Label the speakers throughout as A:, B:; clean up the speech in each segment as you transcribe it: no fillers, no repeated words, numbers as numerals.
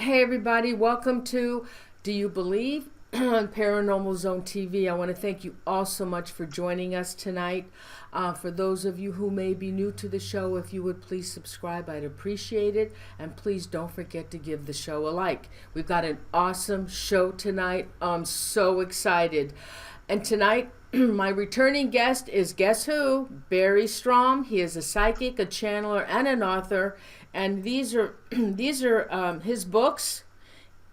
A: Hey everybody, welcome to Do You Believe on Paranormal Zone TV. I want to thank you all so much for joining us tonight. For those of you who may be new to the show, if you would please subscribe, I'd appreciate it. And please don't forget to give the show a like. We've got an awesome show tonight. I'm so excited. And tonight, my returning guest is, guess who? Barry Strohm. He is a psychic, a channeler, and an author. And these are his books.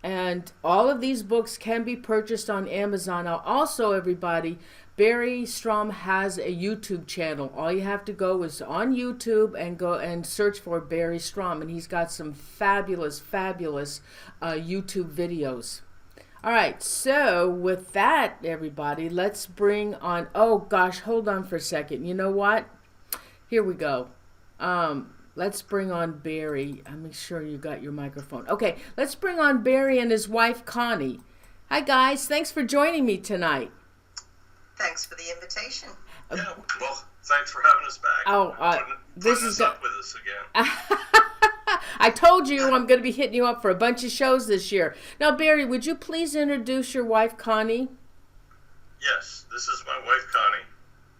A: And all of these books can be purchased on Amazon. Now, also, everybody, Barry Strohm has a YouTube channel. All you have to go is on YouTube and go and search for Barry Strohm. And he's got some fabulous YouTube videos. All right, so with that, everybody, let's bring on, oh gosh, hold on for a second. You know what? Here we go. Let's bring on Barry. Make sure you got your microphone. Okay, let's bring on Barry and his wife, Connie. Hi, guys. Thanks for joining me tonight.
B: Thanks for the invitation.
C: Yeah, well, thanks for having us back. Putting us up with us again.
A: I told you I'm going to be hitting you up for a bunch of shows this year. Now, Barry, would you please introduce your wife, Connie?
C: Yes, this is my wife, Connie.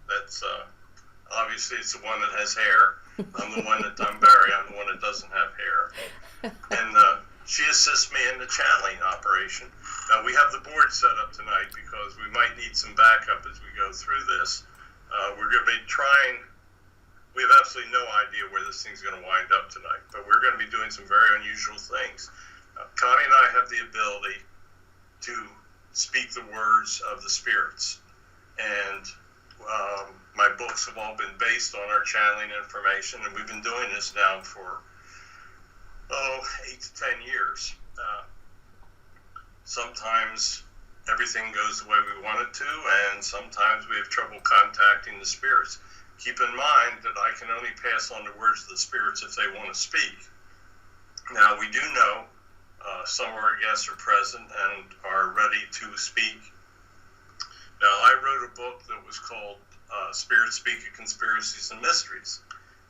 C: That's obviously it's the one that has hair. I'm Barry. I'm the one that doesn't have hair. And she assists me in the channeling operation. Now, we have the board set up tonight because we might need some backup as we go through this. We're going to be trying. We have absolutely no idea where this thing's going to wind up tonight, but we're going to be doing some very unusual things. Connie and I have the ability to speak the words of the spirits, and my books have all been based on our channeling information, and we've been doing this now for 8 to 10 years. Sometimes everything goes the way we want it to, and sometimes we have trouble contacting the spirits. Keep in mind that I can only pass on the words of the spirits if they want to speak. Now, we do know some of our guests are present and are ready to speak. Now, I wrote a book that was called Spirit Speaking Conspiracies and Mysteries.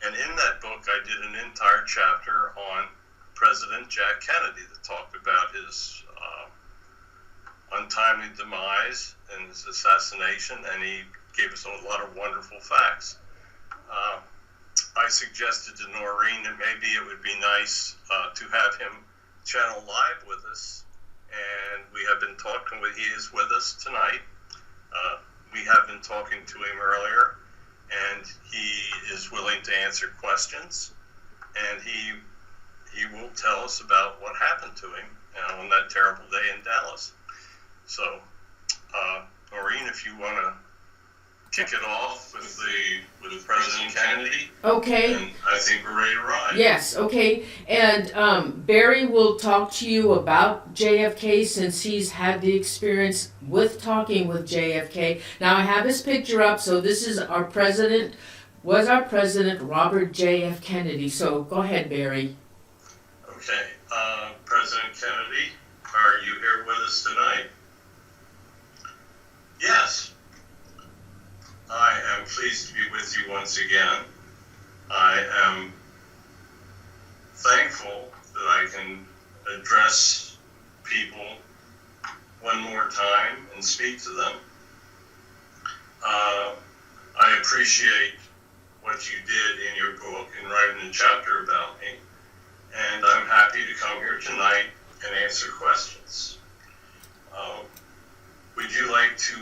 C: And in that book, I did an entire chapter on President Jack Kennedy that talked about his untimely demise and his assassination, and he gave us a lot of wonderful facts. I suggested to Norene that maybe it would be nice to have him channel live with us, and we have been talking with, he is with us tonight. We have been talking to him earlier, and he is willing to answer questions, and he will tell us about what happened to him on that terrible day in Dallas. So, Norene, if you want to kick it off with President Kennedy.
A: Okay.
C: And I think we're ready to ride.
A: Yes, okay. And Barry will talk to you about JFK since he's had the experience with talking with JFK. Now I have his picture up, so this is our president, Robert J.F. Kennedy. So go ahead, Barry.
C: Okay. President Kennedy, are you here with us tonight? Yes. I am pleased to be with you once again. I am thankful that I can address people one more time and speak to them. I appreciate what you did in your book in writing a chapter about me, and I'm happy to come here tonight and answer questions. Would you like to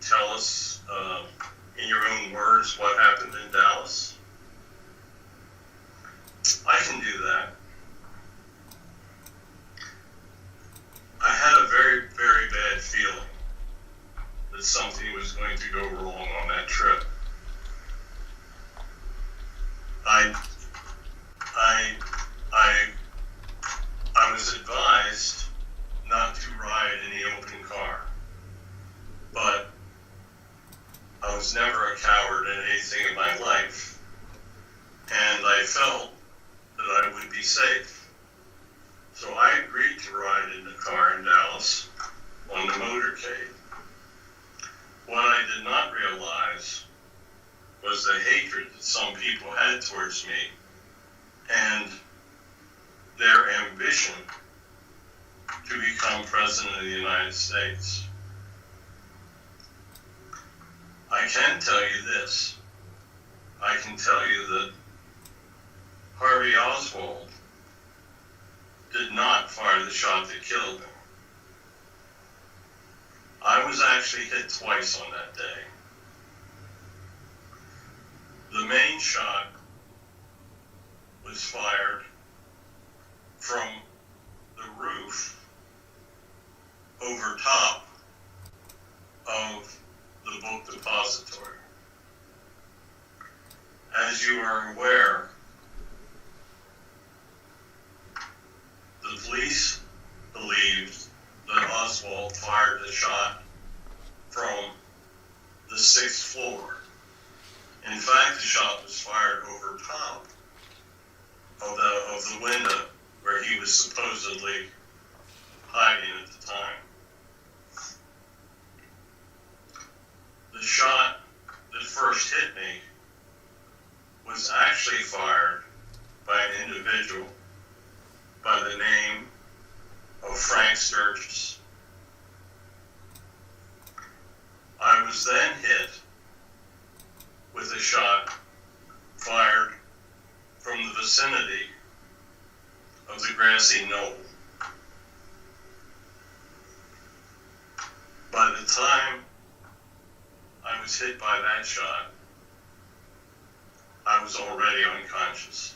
C: tell us in your own words what happened in Dallas? I can do that. I had a very, very bad feeling that something was going to go wrong on that trip. I was advised not to ride in the open car, but I was never a coward in anything in my life, and I felt that I would be safe. So I agreed to ride in the car in Dallas on the motorcade. What I did not realize was the hatred that some people had towards me, and their ambition to become president of the United States. I can tell you this. I can tell you that Harvey Oswald did not fire the shot that killed him. I was actually hit twice on that day. The main shot was fired from the roof over top of the book depository. As you are aware, the police believed that Oswald fired the shot from the 6th floor. In fact, the shot was fired over top of the window where he was supposedly hiding at the time. The shot that first hit me was actually fired by an individual by the name of Frank Sturgis. I was then hit with a shot fired from the vicinity of the grassy knoll. By the time I was hit by that shot, I was already unconscious.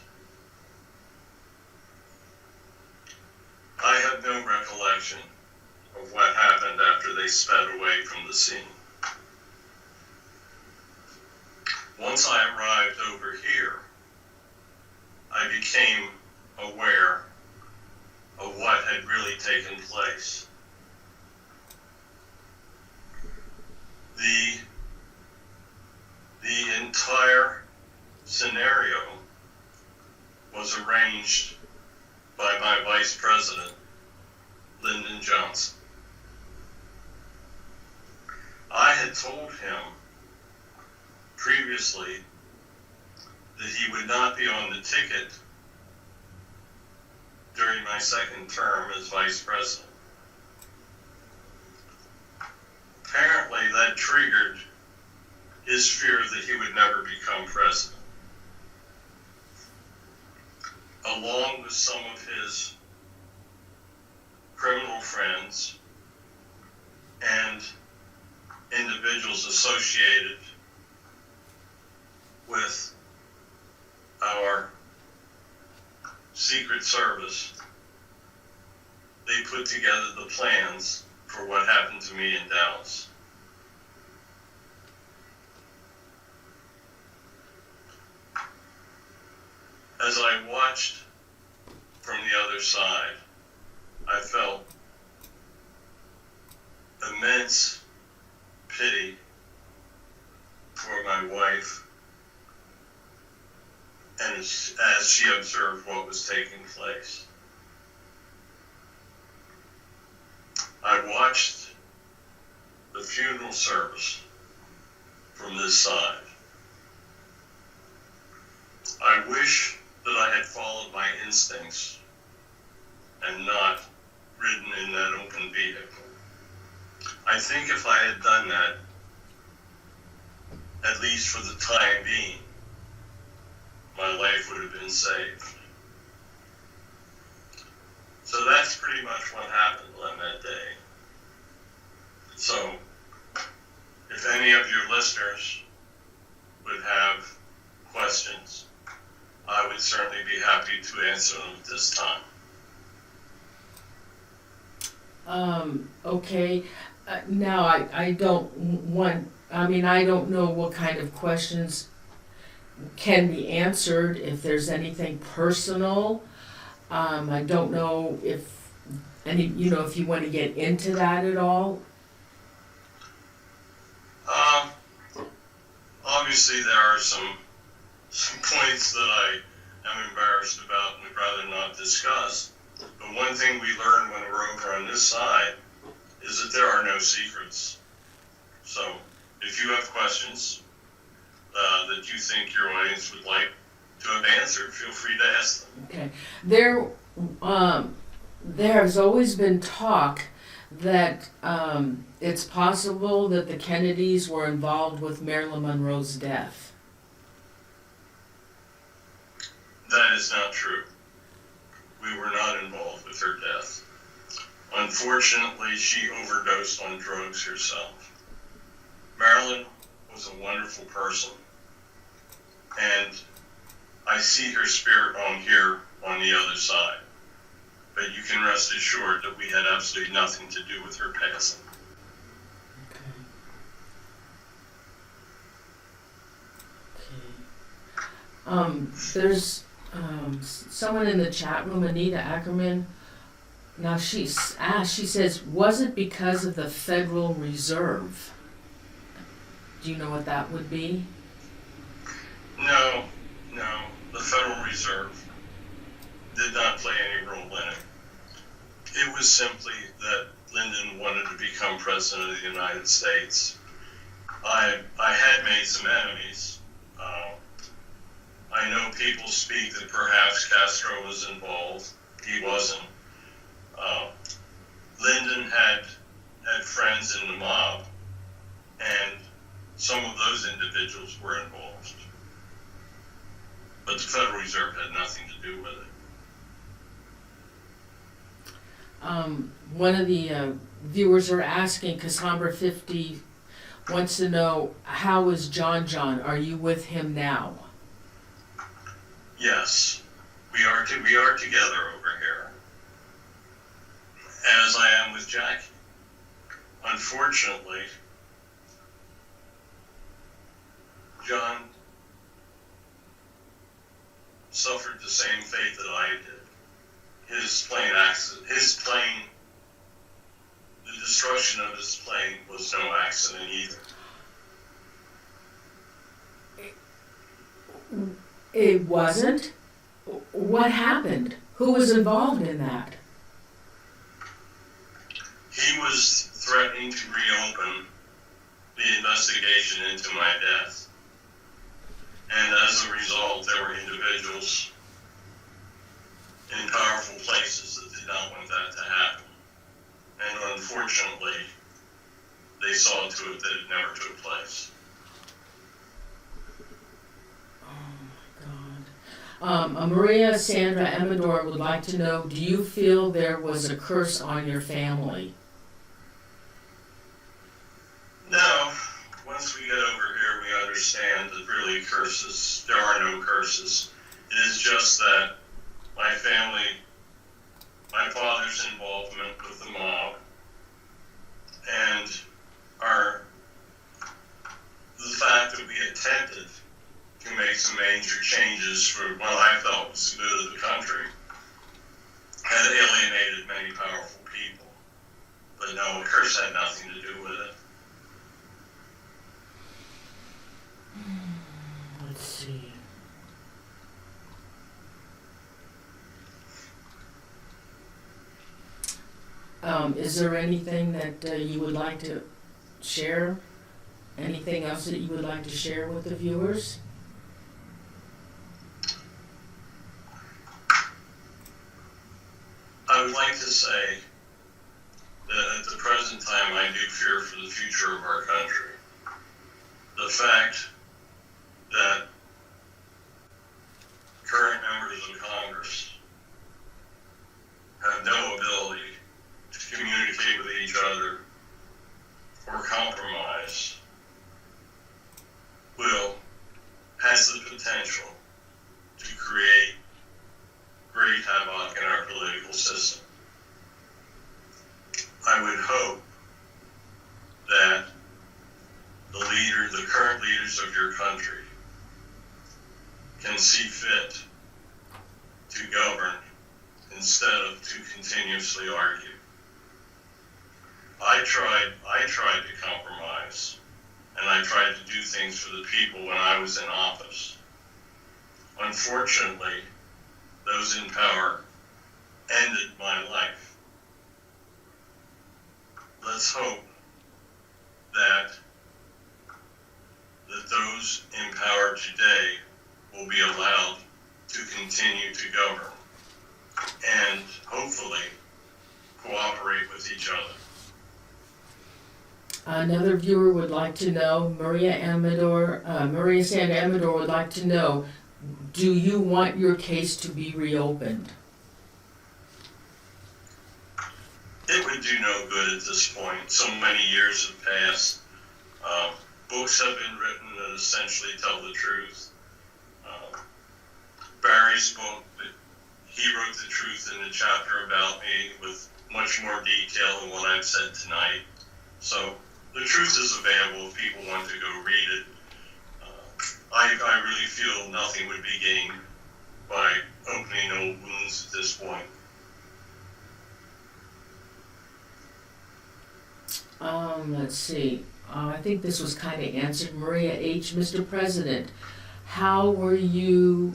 C: I have no recollection of what happened after they sped away from the scene. Once I arrived over here, I became aware of what had really taken place. The entire scenario was arranged by my vice president, Lyndon Johnson. I had told him previously that he would not be on the ticket during my second term as vice president. Apparently that triggered his fear that he would never become president, along with some of his criminal friends and individuals associated with our Secret Service. They put together the plans for what happened to me in Dallas. As I watched from the other side, I felt immense pity for my wife and as she observed what was taking place. I watched the funeral service from this side. I wish that I had followed my instincts and not ridden in that open vehicle. I think if I had done that, at least for the time being, my life would have been saved. So that's pretty much what happened on that day. So, if any of your listeners would have questions, I would certainly be happy to answer them at this time.
A: Okay. Now, I don't know what kind of questions can be answered, if there's anything personal. I don't know if if you want to get into that at all.
C: Obviously, there are some points that I am embarrassed about and would rather not discuss. But one thing we learned when we're over on this side is that there are no secrets. So, if you have questions that you think your audience would like to have answered, feel free to ask them.
A: Okay. There There's always been talk that it's possible that the Kennedys were involved with Marilyn Monroe's death.
C: That is not true. We were not involved with her death. Unfortunately, she overdosed on drugs herself. Marilyn was a wonderful person, and I see her spirit on here on the other side. But you can rest assured that we had absolutely nothing to do with her passing.
A: There's someone in the chat room, Anita Ackerman. Now she says, was it because of the Federal Reserve? Do you know what that would be?
C: No. The Federal Reserve did not play any role in it. It was simply that Lyndon wanted to become president of the United States. I had made some enemies. I know people speak that perhaps Castro was involved. He wasn't. Lyndon had friends in the mob, and some of those individuals were involved. But the Federal Reserve had nothing to do with it.
A: One of the viewers are asking, Cassandra 50 wants to know, how is John? Are you with him now?
C: Yes, we are together over here, as I am with Jackie. Unfortunately, John suffered the same fate that I did. His plane accident, the destruction of his plane was no accident either.
A: It wasn't? What happened? Who was involved in that?
C: He was threatening to reopen the investigation into my death. And as a result, there were individuals in powerful places that did not want that to happen. And unfortunately, they saw to it that it never took place.
A: Maria Sandra Amador would like to know, do you feel there was a curse on your family?
C: No. Once we get over here, we understand that really there are no curses. It is just that my family, my father's involvement with the mob, and the fact that we attempted to make some major changes for what I felt was the good of the country, had alienated many powerful people. But no, a curse had nothing to do with it.
A: Let's see. Is there anything that you would like to share? Anything else that you would like to share with the viewers?
C: I would like to say that at the present time I do fear for the future of our country. The fact that current members of Congress have no ability to communicate with each other or compromise has the potential to create great havoc in our political system. I would hope that the current leaders of your country can see fit to govern instead of to continuously argue. I tried to compromise, and I tried to do things for the people when I was in office. Unfortunately, those in power ended my life. Let's hope that those in power today will be allowed to continue to govern. and hopefully cooperate with each other.
A: Another viewer would like to know, Maria Sand Amador would like to know, do you want your case to be reopened?
C: It would do no good at this point. So many years have passed. Books have been written that essentially tell the truth. Barry's book, he wrote the truth in the chapter about me with much more detail than what I've said tonight. So the truth is available if people want to go read it. I really feel nothing would be gained by opening old wounds at this point.
A: Let's see. I think this was kind of answered. Maria H. Mr. President, how do you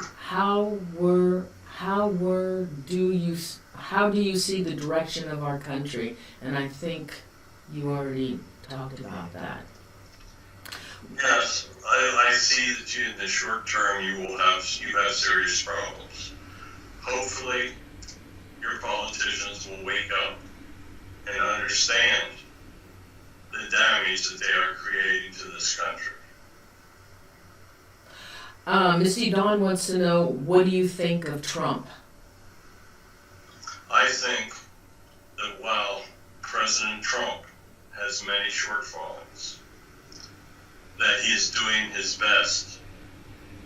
A: see the direction of our country? And I think you already talked about that.
C: Yes, I see that in the short term you have serious problems. Hopefully, your politicians will wake up and understand the damage that they are creating to this country.
A: Misty Dawn wants to know, what do you think of Trump?
C: I think that while President Trump has many shortfalls, that he is doing his best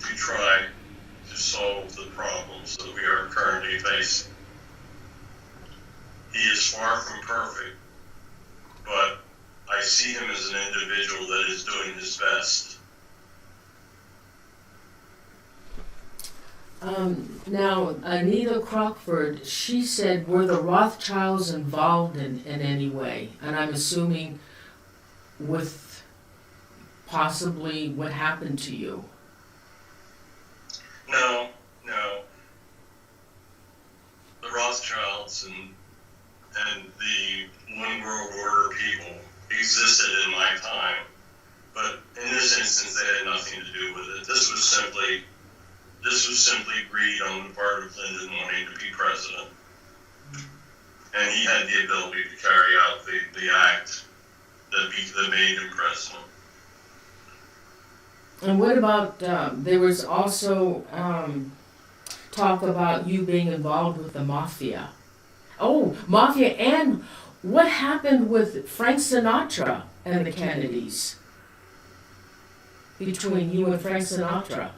C: to try to solve the problems that we are currently facing. He is far from perfect, but I see him as an individual that is doing his best.
A: Now, Anita Crockford, she said, were the Rothschilds involved in any way? And I'm assuming with possibly what happened to you.
C: No. The Rothschilds and the One World Order people existed in my time, but in this instance they had nothing to do with it. This was simply greed on the part of Lyndon wanting to be president. And he had the ability to carry out the act that made him president.
A: And what about, there was also talk about you being involved with the mafia. Oh, mafia, and what happened with Frank Sinatra and the Kennedys? Between you and Frank Sinatra.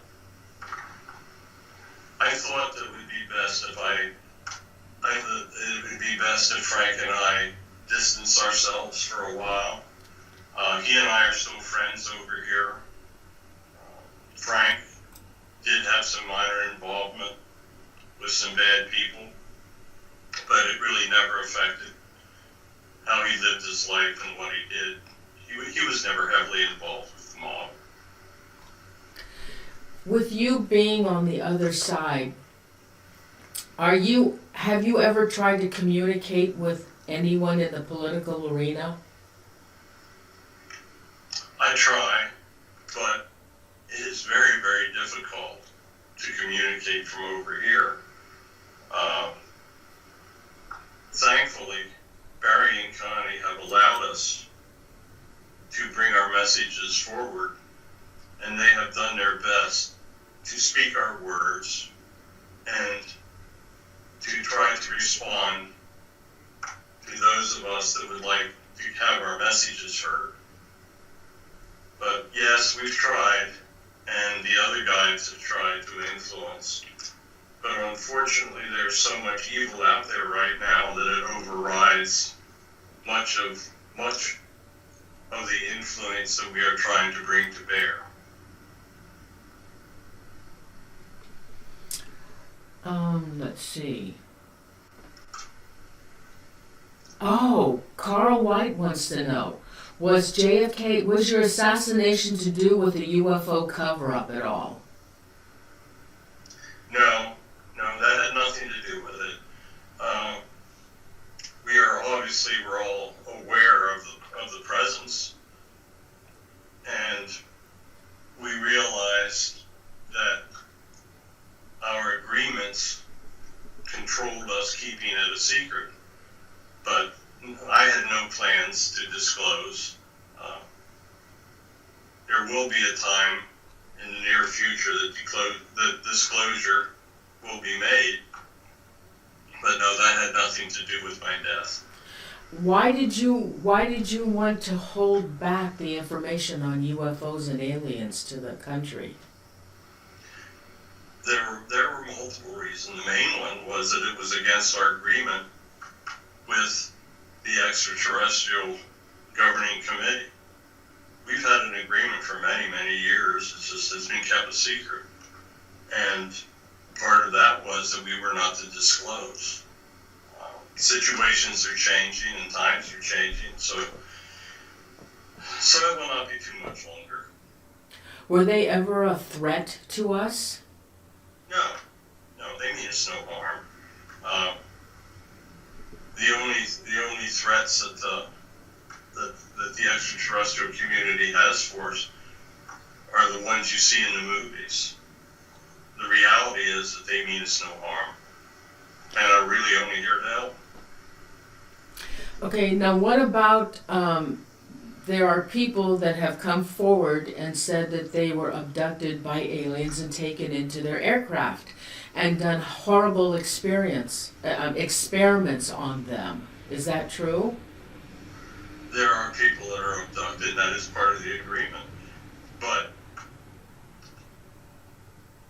C: I thought that it would be best if Frank and I distance ourselves for a while. He and I are still friends over here. Frank did have some minor involvement with some bad people, but it really never affected how he lived his life and what he did. He was never heavily involved with the mob.
A: With you being on the other side, have you ever tried to communicate with anyone in the political arena?
C: I try, but it is very, very difficult to communicate from over here. Thankfully, Barry and Connie have allowed us to bring our messages forward, and they have done their best to speak our words and to try to respond to those of us that would like to have our messages heard. But yes, we've tried, and the other guys have tried to influence. But unfortunately, there's so much evil out there right now that it overrides much of the influence that we are trying to bring to bear.
A: Let's see. Oh, Carl White wants to know, was your assassination to do with a UFO cover-up at all?
C: No, that had nothing to do with it. We're all aware of the presence, and we realized that our agreements controlled us keeping it a secret. But I had no plans to disclose. There will be a time in the near future that disclosure will be made. But no, that had nothing to do with my death.
A: Why did you want to hold back the information on UFOs and aliens to the country?
C: There were multiple reasons. The main one was that it was against our agreement with the extraterrestrial governing committee. We've had an agreement for many, many years. It's been kept a secret. And part of that was that we were not to disclose. Situations are changing and times are changing, so it will not be too much longer.
A: Were they ever a threat to us?
C: No, they mean us no harm. The only threats that the extraterrestrial community has for us are the ones you see in the movies. The reality is that they mean us no harm, and are really only here to help.
A: Okay, now what about, there are people that have come forward and said that they were abducted by aliens and taken into their aircraft and done horrible experiments on them. Is that true?
C: There are people that are abducted. That is part of the agreement. But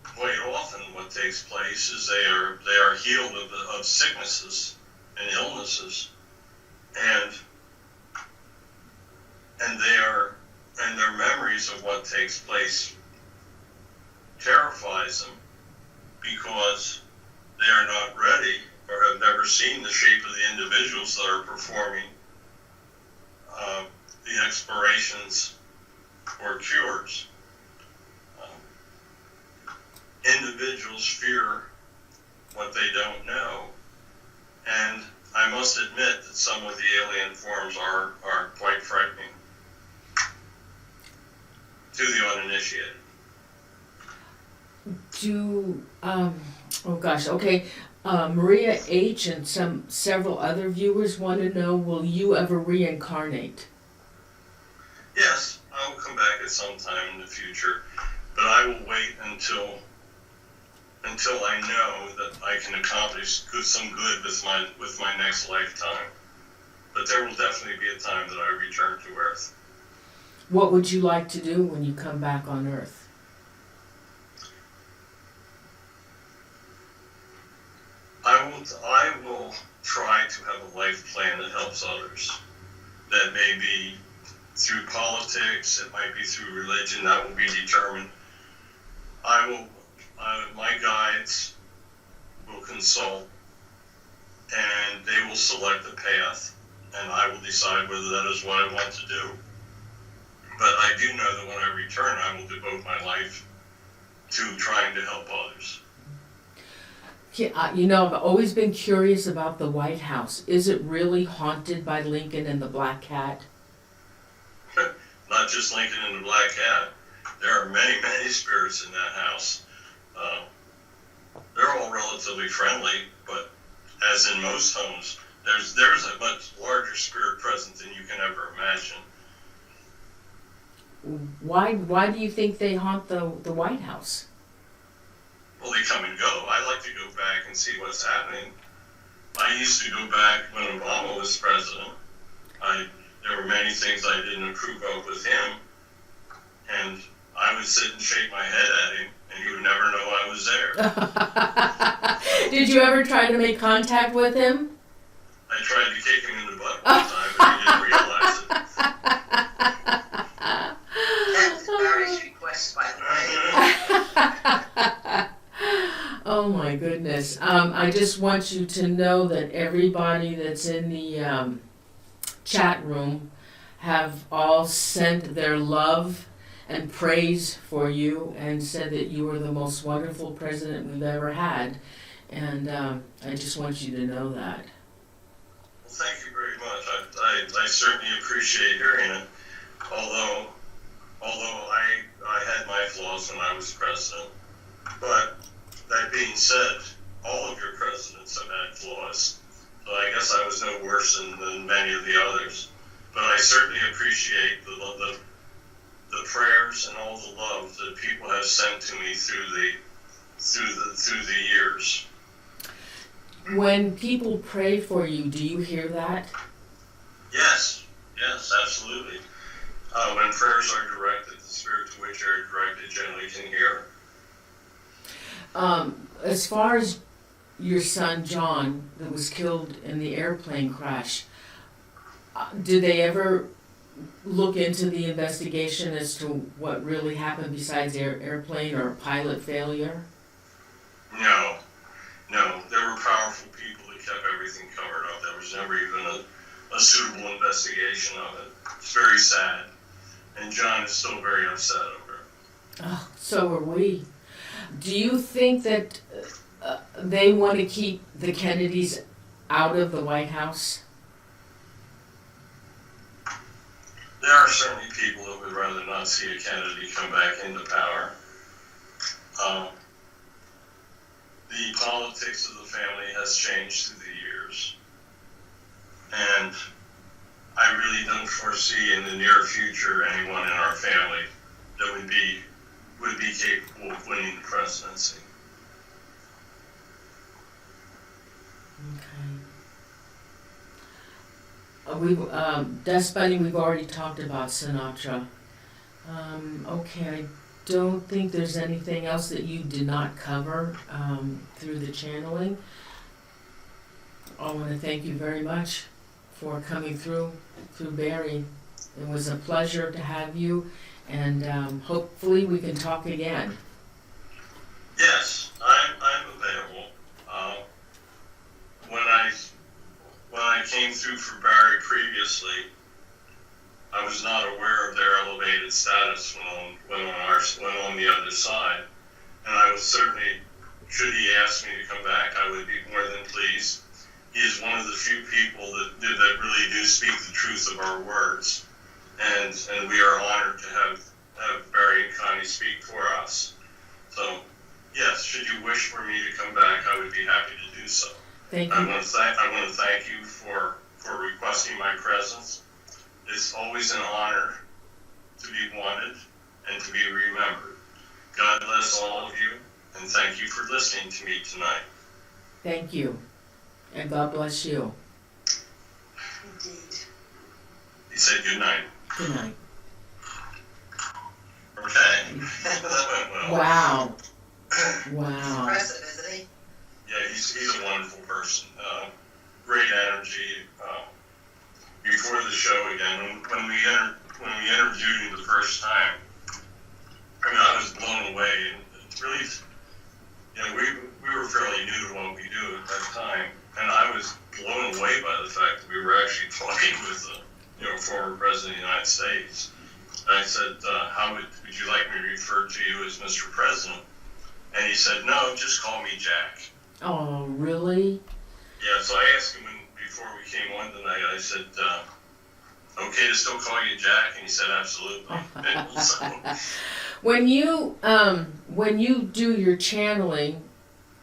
C: quite often what takes place is they are healed of sicknesses and illnesses, and their memories of what takes place terrifies them because they are not ready or have never seen the shape of the individuals that are performing the explorations or cures. Individuals fear what they don't know, and I must admit that some of the alien forms are quite frightening to the uninitiated.
A: Maria H. and several other viewers want to know, will you ever reincarnate?
C: Yes, I will come back at some time in the future, but I will wait until I know that I can accomplish some good with my next lifetime. But there will definitely be a time that I return to Earth.
A: What would you like to do when you come back on Earth?
C: I will try to have a life plan that helps others. That may be through politics, it might be through religion, that will be determined. My guides will consult, and they will select a path, and I will decide whether that is what I want to do. But I do know that when I return, I will devote my life to trying to help others.
A: I've always been curious about the White House. Is it really haunted by Lincoln and the Black Cat?
C: Not just Lincoln and the Black Cat. There are many, many spirits in that house. They're all relatively friendly, but as in most homes, there's a much larger spirit present than you can ever imagine.
A: Why do you think they haunt the White House?
C: Well, they come and go. I like to go back and see what's happening. I used to go back when Obama was president. There were many things I didn't approve of with him, and I would sit and shake my head at him, and he would never know I was there.
A: Did you ever try to make contact with him?
C: I tried to kick him in the butt one time, but he didn't realize it.
B: That's Barry's request, by the way.
A: Oh my goodness. I just want you to know that everybody that's in the chat room have all sent their love and praise for you and said that you were the most wonderful president we've ever had. And I just want you to know that.
C: Well, thank you very much. I certainly appreciate hearing it. Although I had my flaws when I was president. But that being said, all of your presidents have had flaws. So I guess I was no worse than many of the others. But I certainly appreciate the prayers and all the love that people have sent to me through the years.
A: When people pray for you, do you hear that?
C: Yes, absolutely. When prayers are directed, the spirit to which they are directed generally can hear.
A: As far as your son John that was killed in the airplane crash, did they ever look into the investigation as to what really happened besides airplane or pilot failure?
C: No. There were powerful people that kept everything covered up. There was never even a suitable investigation of it. It's very sad. And John is still very upset over it.
A: Oh, so are we. Do you think that they want to keep the Kennedys out of the White House?
C: There are certainly people that would rather not see a Kennedy come back into power. The politics of the family has changed through the years. And I really don't foresee in the near future anyone in our family that would be capable of winning the presidency.
A: Okay. Death Bunny, we've already talked about Sinatra. Okay, I don't think there's anything else that you did not cover through the channeling. I want to thank you very much for coming through Barry. It was a pleasure to have you, and hopefully we can talk again.
C: Yes, I'm available. When I came through for Barry previously, I was not aware of their elevated status when on the other side, and I was certainly, should he ask me to come back, I would be more than pleased. He is one of the few people that really do speak the truth of our words, and we are honored to have Barry and Connie speak for us. So, yes, should you wish for me to come back, I would be happy to do so.
A: Thank you.
C: I want to thank you for requesting my presence. It's always an honor to be wanted and to be remembered. God bless all of you, and thank you for listening to me tonight.
A: Thank you, and God bless you.
B: Indeed.
C: He said good night.
A: Good night.
C: Okay. That went well.
A: Wow.
B: He's
A: Wow.
B: impressive, isn't he?
C: Yeah, he's a wonderful person. Great energy. Before the show again, when we interviewed him the first time, I mean, I was blown away. And it's really, we were fairly new to what we do at that time, and I was blown away by the fact that we were actually talking with the former president of the United States. And I said, how would you like me to refer to you as Mr. President? And he said, no, just call me Jack.
A: Oh, really?
C: Yeah, so I asked him before we came on tonight, I said, okay to still call you Jack? And he said, absolutely.
A: When you do your channeling,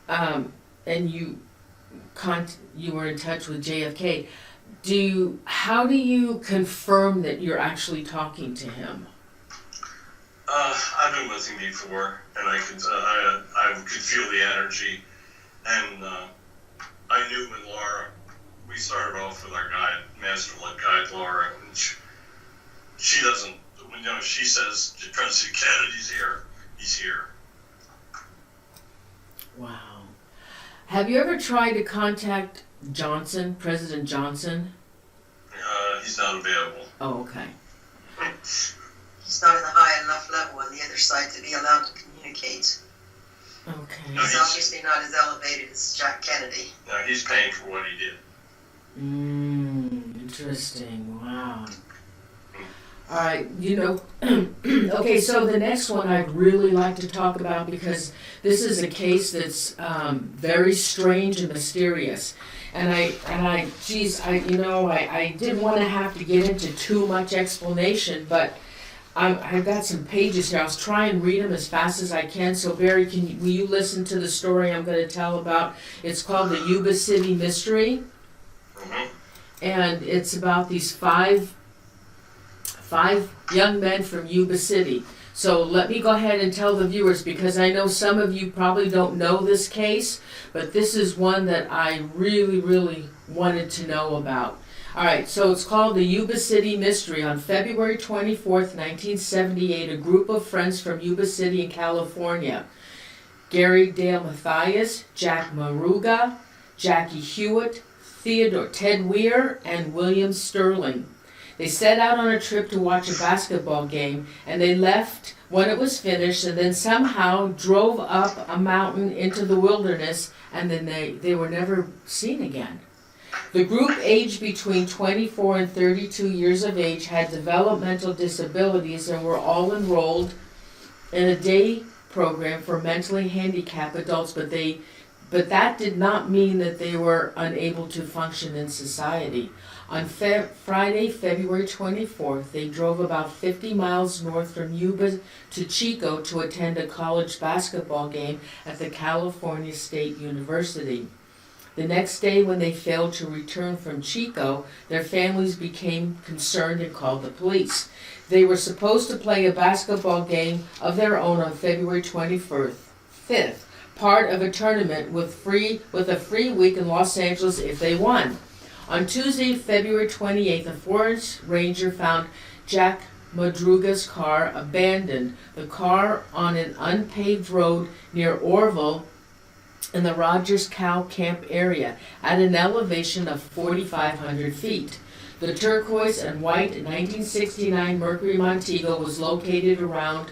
A: and you were in touch with JFK, how do you confirm that you're actually talking to him?
C: I've been with him before, and I could feel the energy, and I knew when Laura, we started off with our guide, master guide Laura, and she doesn't, she says, President Kennedy's here, he's here.
A: Wow. Have you ever tried to contact President Johnson?
C: He's not available.
A: Oh, okay.
B: He's not in the high enough level on the other side to be allowed to communicate.
A: Okay.
C: No,
B: He's obviously not as elevated as Jack Kennedy.
C: No, he's paying for what he did.
A: Interesting. Wow. All right, okay, so the next one I'd really like to talk about, because this is a case that's very strange and mysterious. And I didn't want to have to get into too much explanation, but I've got some pages here. I'll try and read them as fast as I can. So Barry, will you listen to the story I'm going to tell about? It's called the Yuba City Mystery, and it's about these five young men from Yuba City. So let me go ahead and tell the viewers, because I know some of you probably don't know this case, but this is one that I really, really wanted to know about. All right, so it's called the Yuba City Mystery. On February 24th, 1978, a group of friends from Yuba City in California, Gary Dale Mathias, Jack Maruga, Jackie Hewitt, Ted Weir, and William Sterling. They set out on a trip to watch a basketball game, and they left when it was finished, and then somehow drove up a mountain into the wilderness, and then they were never seen again. The group, aged between 24 and 32 years of age, had developmental disabilities and were all enrolled in a day program for mentally handicapped adults, but that did not mean that they were unable to function in society. On Friday, February 24th, they drove about 50 miles north from Yuba to Chico to attend a college basketball game at the California State University. The next day, when they failed to return from Chico, their families became concerned and called the police. They were supposed to play a basketball game of their own on February 25th, part of a tournament with a free week in Los Angeles if they won. On Tuesday, February 28th, a forest ranger found Jack Madruga's car abandoned. The car on an unpaved road near Orville in the Rogers Cow Camp area at an elevation of 4,500 feet. The turquoise and white 1969 Mercury Montego was located around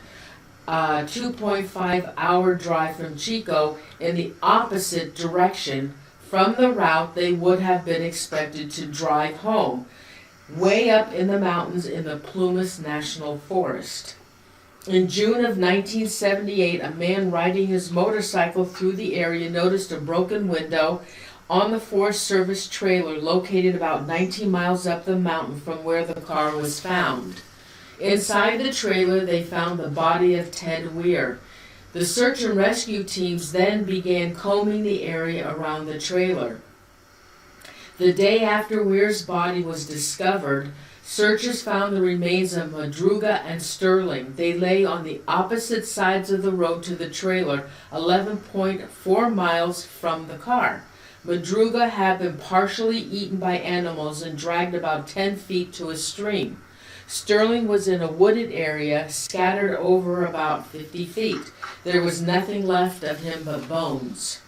A: a 2.5-hour drive from Chico in the opposite direction from the route they would have been expected to drive home, way up in the mountains in the Plumas National Forest. In June of 1978, a man riding his motorcycle through the area noticed a broken window on the Forest Service trailer located about 19 miles up the mountain from where the car was found. Inside the trailer, they found the body of Ted Weir. The search and rescue teams then began combing the area around the trailer. The day after Weir's body was discovered, searchers found the remains of Madruga and Sterling. They lay on the opposite sides of the road to the trailer, 11.4 miles from the car. Madruga had been partially eaten by animals and dragged about 10 feet to a stream. Sterling was in a wooded area, scattered over about 50 feet. There was nothing left of him but bones.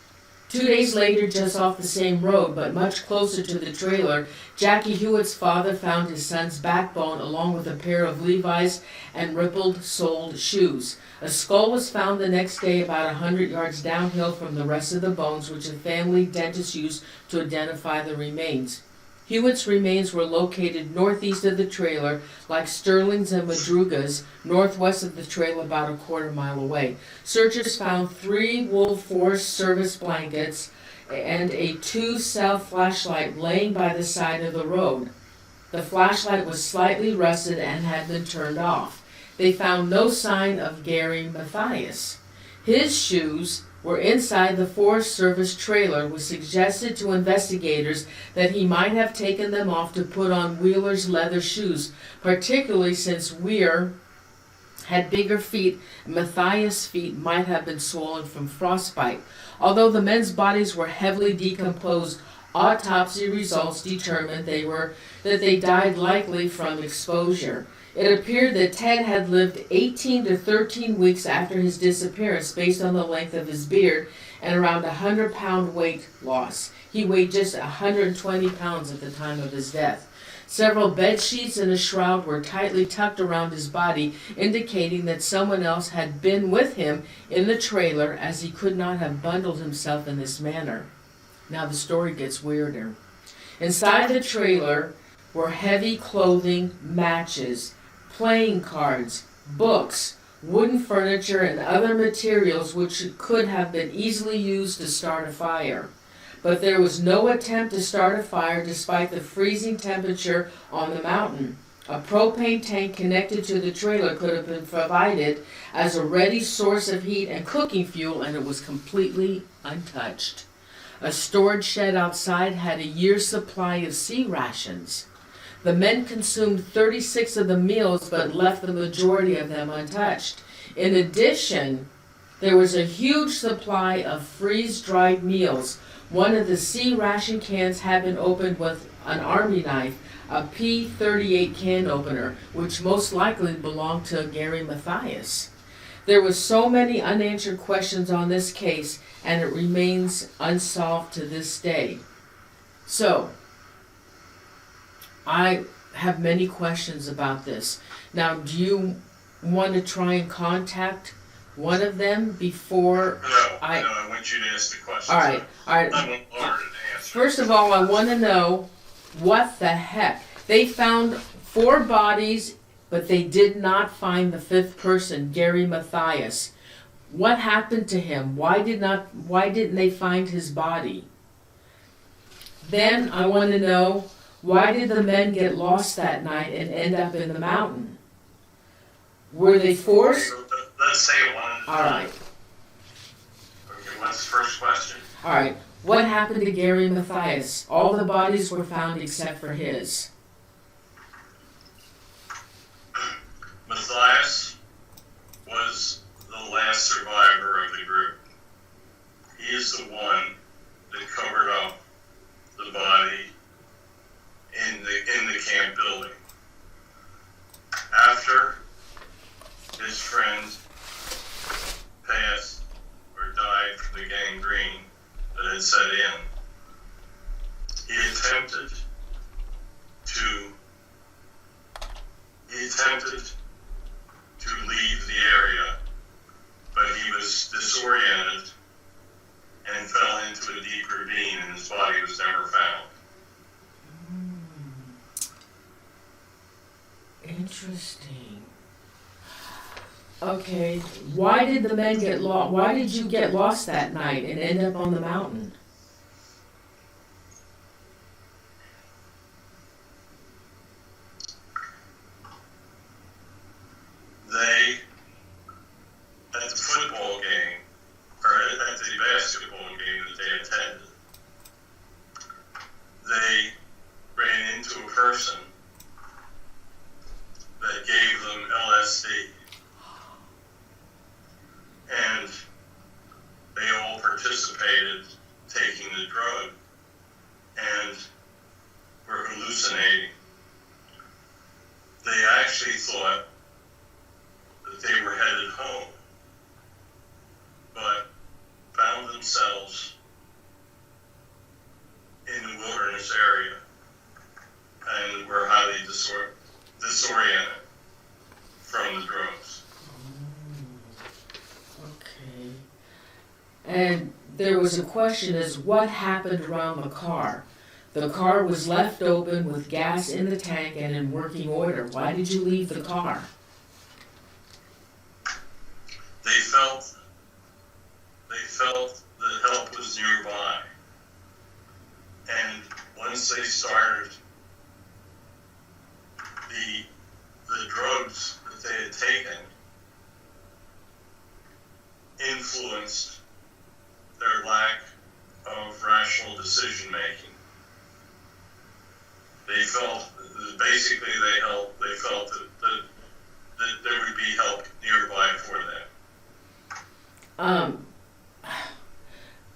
A: 2 days later, just off the same road, but much closer to the trailer, Jackie Hewitt's father found his son's backbone along with a pair of Levi's and rippled-soled shoes. A skull was found the next day about 100 yards downhill from the rest of the bones, which the family dentist used to identify the remains. Hewitt's remains were located northeast of the trailer, like Sterling's and Madruga's, northwest of the trailer about a quarter mile away. Searchers found 3 wool Forest Service blankets and a 2-cell flashlight laying by the side of the road. The flashlight was slightly rusted and had been turned off. They found no sign of Gary Mathias. His shoes were inside the Forest Service trailer, which suggested to investigators that he might have taken them off to put on Wheeler's leather shoes, particularly since Weir had bigger feet and Mathias' feet might have been swollen from frostbite. Although the men's bodies were heavily decomposed, autopsy results determined that they died likely from exposure. It appeared that Ted had lived 18 to 13 weeks after his disappearance based on the length of his beard and around 100-pound weight loss. He weighed just 120 pounds at the time of his death. Several bed sheets and a shroud were tightly tucked around his body, indicating that someone else had been with him in the trailer, as he could not have bundled himself in this manner. Now the story gets weirder. Inside the trailer were heavy clothing, matches, playing cards, books, wooden furniture, and other materials which could have been easily used to start a fire. But there was no attempt to start a fire despite the freezing temperature on the mountain. A propane tank connected to the trailer could have been provided as a ready source of heat and cooking fuel, and it was completely untouched. A storage shed outside had a year's supply of sea rations. The men consumed 36 of the meals but left the majority of them untouched. In addition, there was a huge supply of freeze-dried meals. One of the sea ration cans had been opened with an army knife, a P-38 can opener, which most likely belonged to Gary Mathias. There were so many unanswered questions on this case, and it remains unsolved to this day. So, I have many questions about this. Now, do you want to try and contact one of them before
C: I want you to ask the question.
A: All right.
C: I want Laura to answer.
A: First of all, I want to know what the heck. They found 4 bodies, but they did not find the 5th person, Gary Mathias. What happened to him? Why didn't they find his body? Then I want to know, why did the men get lost that night and end up in the mountain? Were they forced?
C: Let's say one.
A: All right.
C: Okay, what's the first question?
A: All right. What happened to Gary Mathias? All the bodies were found except for his.
C: Mathias was the last survivor of the group. He is the one that covered up the body in the camp building. After his friend passed or died from the gangrene that had set in, he attempted to leave the area, but he was disoriented and fell into a deep ravine, and his body was never found.
A: Interesting. Okay, why did the men get lost? Why did you get lost that night and end up on the mountain?
C: They, at the football game, or at the basketball game that they attended, they ran into a person that gave them LSD. And they all participated taking the drug and were hallucinating. They actually thought that they were headed home, but found themselves in the wilderness area and were highly disoriented from the drugs.
A: Okay. And there was a question as what happened around the car? The car was left open with gas in the tank and in working order. Why did you leave the car?
C: They felt that help was nearby. And once they started, the drugs that they had taken influenced their lack of rational decision making. They felt, basically they felt that there would be help nearby for them.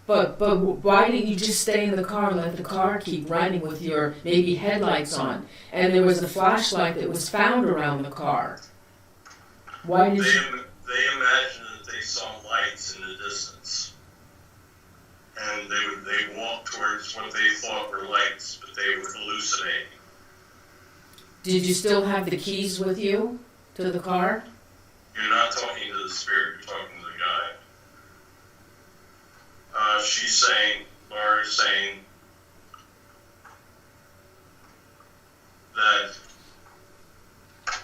A: But why didn't you just stay in the car and let the car keep running with your maybe headlights on? And there was a flashlight that was found around the car. Why did you?
C: They imagined that they saw lights in the distance, and they walked towards what they thought were lights, but they were hallucinating.
A: Did you still have the keys with you to the car?
C: You're not talking to the spirit, you're talking to the guy. She's saying, Laura's saying, that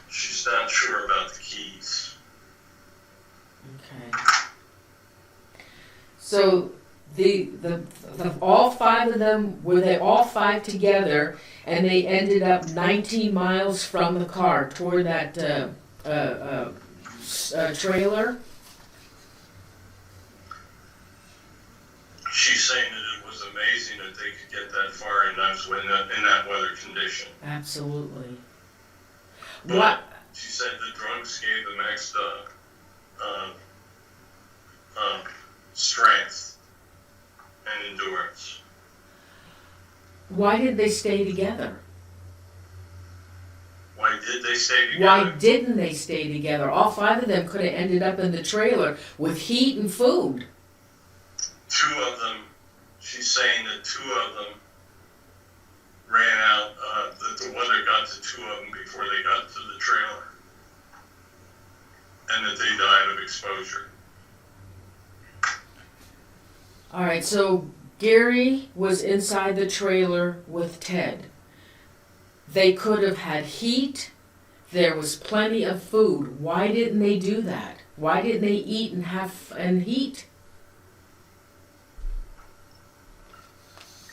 C: she's not sure about the keys.
A: Okay. So the all five of them, were they all five together, and they ended up 19 miles from the car toward that trailer?
C: She's saying that it was amazing that they could get that far in that weather condition.
A: Absolutely.
C: But
A: What?
C: she said the drugs gave them extra strength and endurance.
A: Why did they stay together?
C: Why did they stay together?
A: Why didn't they stay together? All five of them could have ended up in the trailer with heat and food.
C: Two of them, she's saying that two of them ran out, that the weather got to two of them before they got to the trailer, and that they died of exposure.
A: All right, so Gary was inside the trailer with Ted. They could have had heat. There was plenty of food. Why didn't they do that? Why didn't they eat and heat?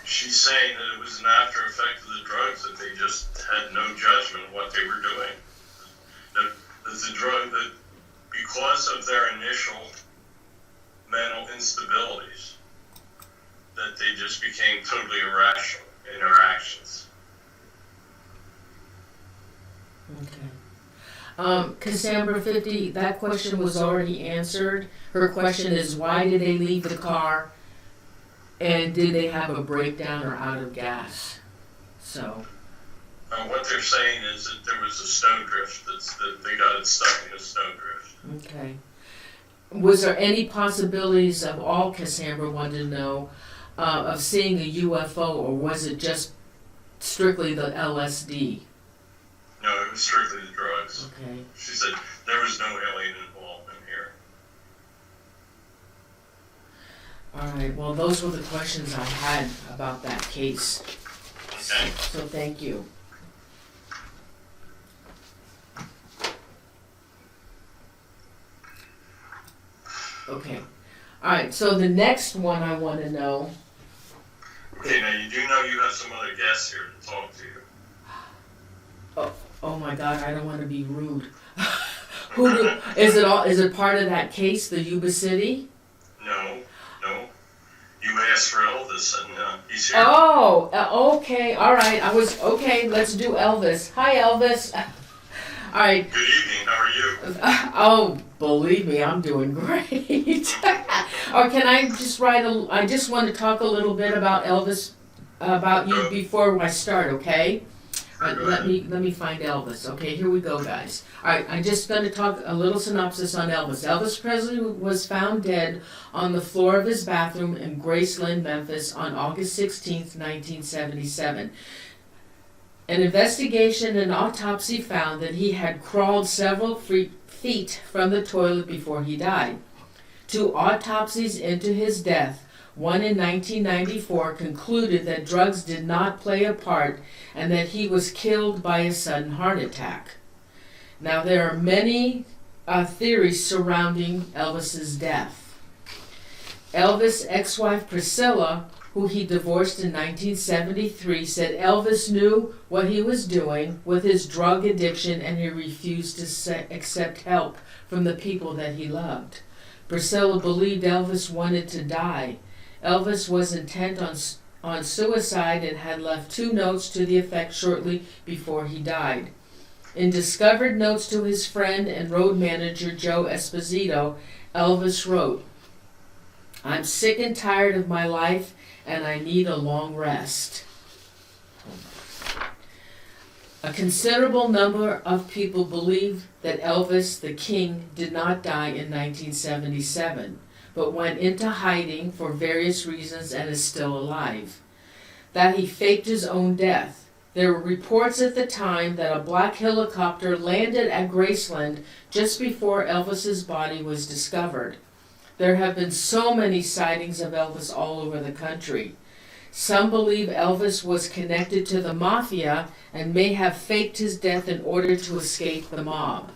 C: She's saying that it was an after effect of the drugs, that they just had no judgment of what they were doing. That the drug, that because of their initial mental instabilities, that they just became totally irrational in their actions.
A: Okay. Cassandra 50, that question was already answered. Her question is, why did they leave the car? And did they have a breakdown or out of gas? So.
C: What they're saying is that there was a snowdrift, that they got it stuck in a snowdrift.
A: Okay. Was there any possibilities of all, Cassandra wanted to know, of seeing a UFO, or was it just strictly the LSD?
C: No, it was strictly the drugs.
A: Okay.
C: She said there was no alien involvement here.
A: All right, well, those were the questions I had about that case.
C: Okay.
A: So thank you. Okay. All right, so the next one I want to know.
C: Okay, now you do know you have some other guests here to talk to you.
A: Oh my God, I don't want to be rude. Is it part of that case, the Yuba City?
C: No. You asked for Elvis, and he's here.
A: Oh, okay, all right. Let's do Elvis. Hi, Elvis. All right.
C: Good evening, how are you?
A: Oh, believe me, I'm doing great. Or can I just I just want to talk a little bit about Elvis, about you before I start, okay? Let me find Elvis. Okay, here we go, guys. All right, I'm just going to talk a little synopsis on Elvis. Elvis Presley was found dead on the floor of his bathroom in Graceland, Memphis on August 16th, 1977. An investigation and autopsy found that he had crawled several feet from the toilet before he died. 2 autopsies into his death, one in 1994, concluded that drugs did not play a part and that he was killed by a sudden heart attack. Now, there are many theories surrounding Elvis's death. Elvis' ex-wife Priscilla, who he divorced in 1973, said Elvis knew what he was doing with his drug addiction and he refused to accept help from the people that he loved. Priscilla believed Elvis wanted to die. Elvis was intent on suicide and had left 2 notes to the effect shortly before he died. In discovered notes to his friend and road manager Joe Esposito, Elvis wrote, "I'm sick and tired of my life and I need a long rest." A considerable number of people believe that Elvis the King did not die in 1977, but went into hiding for various reasons and is still alive. That he faked his own death. There were reports at the time that a black helicopter landed at Graceland just before Elvis's body was discovered. There have been so many sightings of Elvis all over the country. Some believe Elvis was connected to the mafia and may have faked his death in order to escape the mob.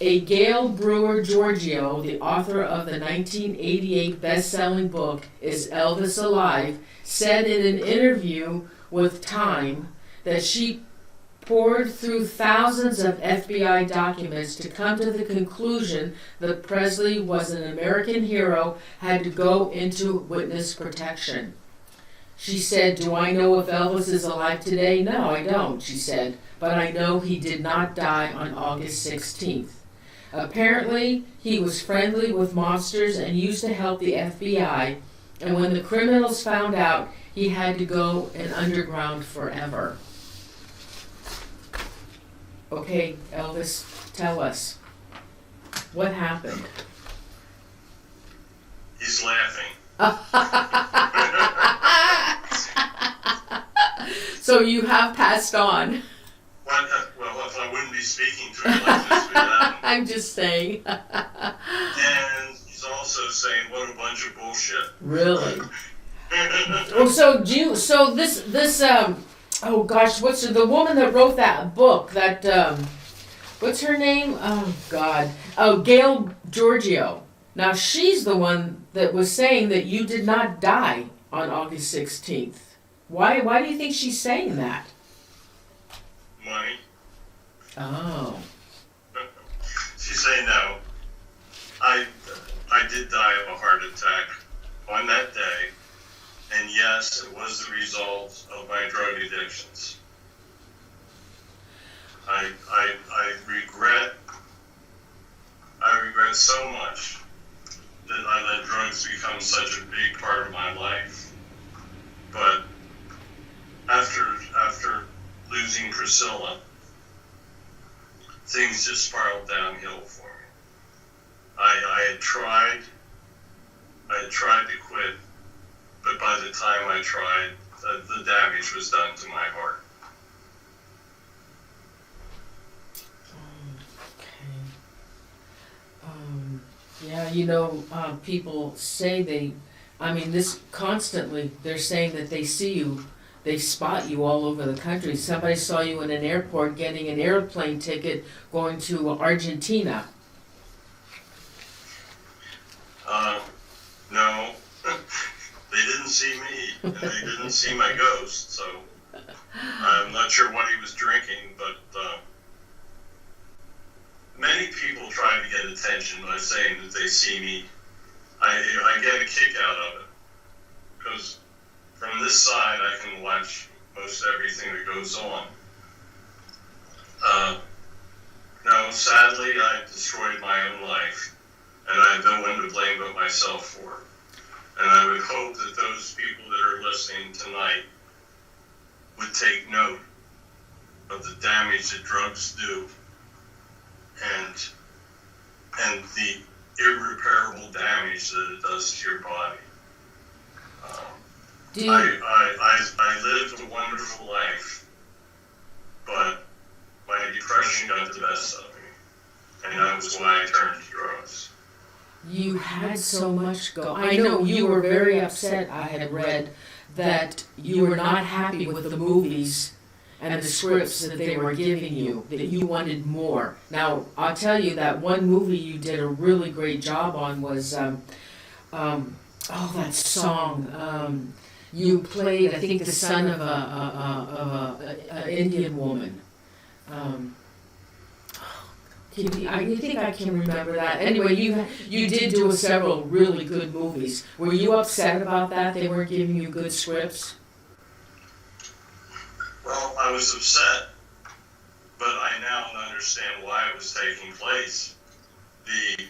A: A Gail Brewer Giorgio, the author of the 1988 best-selling book Is Elvis Alive, said in an interview with Time that she poured through thousands of FBI documents to come to the conclusion that Presley was an American hero, had to go into witness protection. She said, "Do I know if Elvis is alive today? No, I don't," she said, "but I know he did not die on August 16th. Apparently, he was friendly with mobsters and used to help the FBI, and when the criminals found out, he had to go in underground forever." Okay, Elvis, tell us. What happened?
C: He's laughing.
A: So you have passed on.
C: Well, if I wouldn't be speaking to him like this, we'd have him.
A: I'm just saying.
C: And he's also saying, what a bunch of bullshit.
A: Really? Oh, so this oh gosh, what's the woman that wrote that book? That what's her name? Oh God. Oh, Gail Giorgio. Now she's the one that was saying that you did not die on August 16th. Why do you think she's saying that?
C: Money.
A: Oh.
C: She's saying no. I did die of a heart attack on that day, and yes, it was the result of my drug addictions. I regret so much that I let drugs become such a big part of my life. But after losing Priscilla, things just spiraled downhill for me. I had tried to quit, but by the time I tried, the damage was done to my heart.
A: Okay. Yeah, people say this constantly, they're saying that they see you, they spot you all over the country. Somebody saw you in an airport getting an airplane ticket going to Argentina.
C: No, they didn't see me, and they didn't see my ghost, so I'm not sure what he was drinking, but many people try to get attention by saying that they see me. I get a kick out of it, because from this side I can watch most everything that goes on. No, sadly I destroyed my own life, and I have no one to blame but myself for it. And I would hope that those people that are listening tonight would take note of the damage that drugs do, and the irreparable damage that it does to your body. I lived a wonderful life, but my depression got the best of me, and that was why I turned to drugs.
A: You had so much go. I know you were very upset. I had read that you were not happy with the movies and the scripts that they were giving you, that you wanted more. Now, I'll tell you that one movie you did a really great job on was, that song. You played, I think, the son of an Indian woman. I think I can remember that. Anyway, you did do several really good movies. Were you upset about that? They weren't giving you good scripts?
C: Well, I was upset, but I now understand why it was taking place. The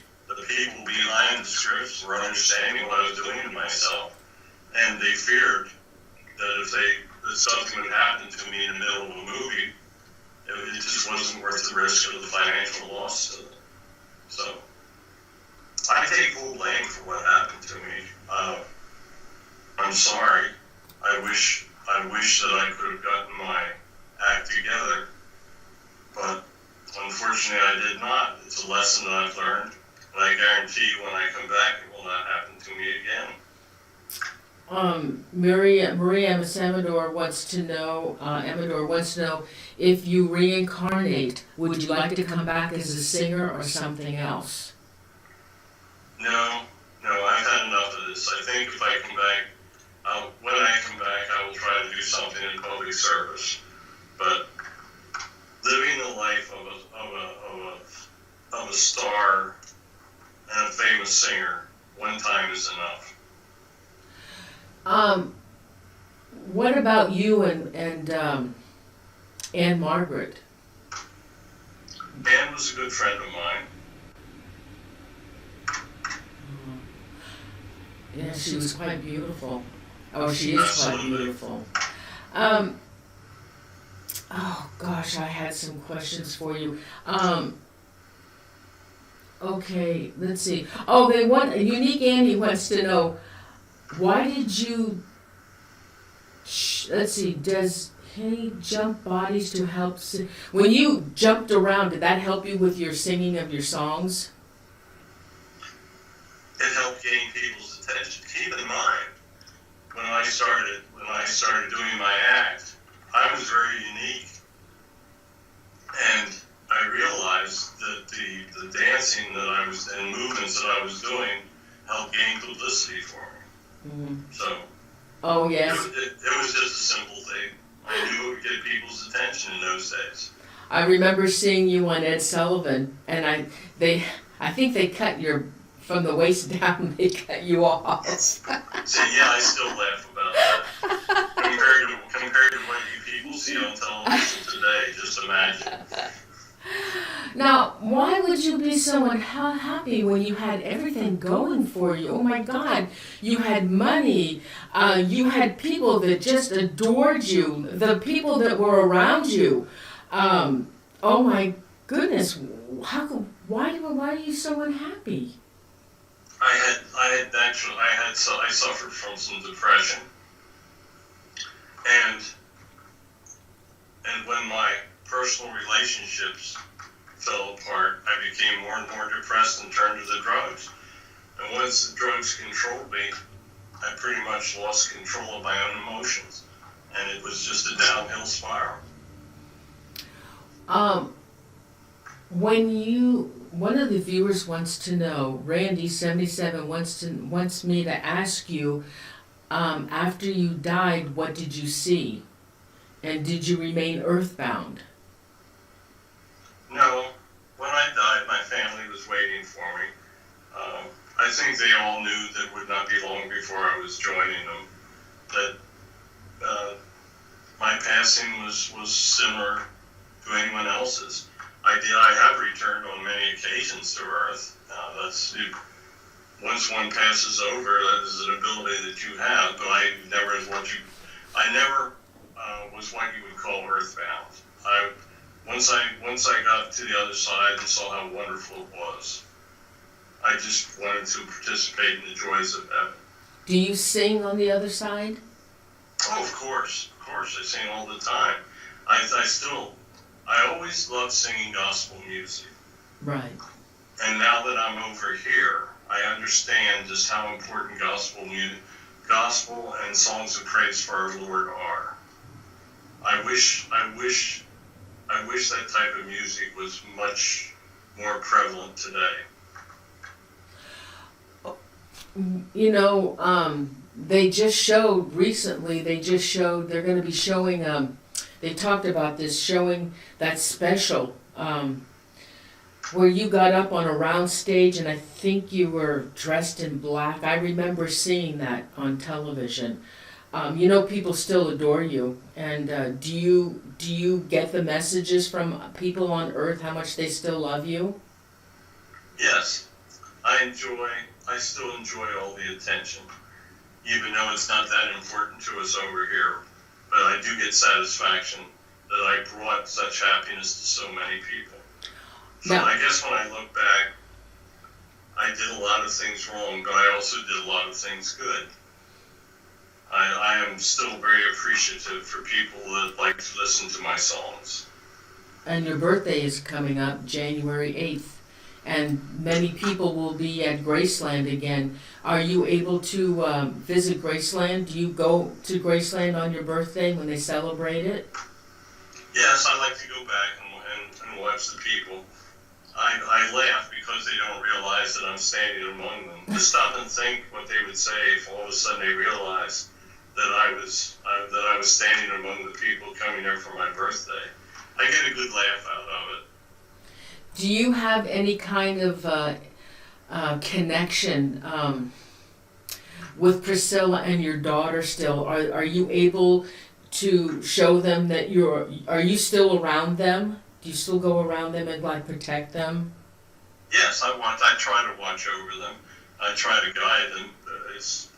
C: people behind the scripts were understanding what I was doing to myself, and they feared that if something would happen to me in the middle of a movie, it just wasn't worth the risk of the financial loss of it. So I take full blame for what happened to me. I'm sorry. I wish that I could have gotten my act together, but unfortunately I did not. It's a lesson that I've learned, and I guarantee when I come back it will not happen to me again.
A: Maria Amador wants to know, if you reincarnate, would you like to come back as a singer or something else?
C: No, I've had enough of this. I think if I come back, when I come back, I will try to do something in public service. But living the life of a star and a famous singer one time is enough.
A: What about you and Anne Margaret?
C: Anne was a good friend of mine.
A: Yeah, she was quite beautiful. Oh, she is
C: Absolutely.
A: quite beautiful. Oh gosh, I had some questions for you. Okay, let's see. Oh, Unique Andy wants to know, why did you? Let's see. Does he jump bodies to help? When you jumped around, did that help you with your singing of your songs?
C: It helped gain people's attention. Keep in mind, when I started doing my act, I was very unique, and I realized that the dancing that I was and movements that I was doing helped gain publicity for me.
A: Mm-hmm.
C: So,
A: oh yes,
C: it was just a simple thing. I knew it would get people's attention in those days.
A: I remember seeing you on Ed Sullivan, and I think they cut your. From the waist down, they cut you off.
C: So yeah, I still laugh about that. Compared to what you people see on television today, just imagine.
A: Now, why would you be so unhappy when you had everything going for you? Oh my God, you had money, you had people that just adored you, the people that were around you. Oh my goodness, why are you so unhappy?
C: I suffered from some depression, and when my personal relationships fell apart, I became more and more depressed and turned to the drugs. And once the drugs controlled me, I pretty much lost control of my own emotions, and it was just a downhill spiral.
A: One of the viewers wants to know, Randy77 wants me to ask you, after you died, what did you see? And did you remain earthbound?
C: No, when I died, my family was waiting for me. I think they all knew that it would not be long before I was joining them. That my passing was similar to anyone else's. I have returned on many occasions to Earth. Once one passes over, that is an ability that you have, but I never was what you would call earthbound. Once I got to the other side and saw how wonderful it was, I just wanted to participate in the joys of heaven.
A: Do you sing on the other side?
C: Oh, of course, I sing all the time. I always loved singing gospel music.
A: Right.
C: And now that I'm over here, I understand just how important gospel and songs of praise for our Lord are. I wish that type of music was much more prevalent today.
A: You know, they just showed recently, they're going to be showing, they talked about this, showing that special, where you got up on a round stage and I think you were dressed in black. I remember seeing that on television. You know, people still adore you. And do you get the messages from people on Earth how much they still love you?
C: Yes, I still enjoy all the attention, even though it's not that important to us over here. But I do get satisfaction that I brought such happiness to so many people. So I guess when I look back, I did a lot of things wrong, but I also did a lot of things good. I am still very appreciative for people that like to listen to my songs.
A: And your birthday is coming up January 8th. and many people will be at Graceland again. Are you able to visit Graceland? Do you go to Graceland on your birthday when they celebrate it?
C: Yes, I like to go back and watch the people. I laugh because they don't realize that I'm standing among them. Just stop and think what they would say if all of a sudden they realized that I was standing among the people coming there for my birthday. I get a good laugh out of it.
A: Do you have any kind of connection with Priscilla and your daughter still? Are you able to show them that are you still around them? Do you still go around them and like protect them?
C: Yes, I try to watch over them. I try to guide them. It's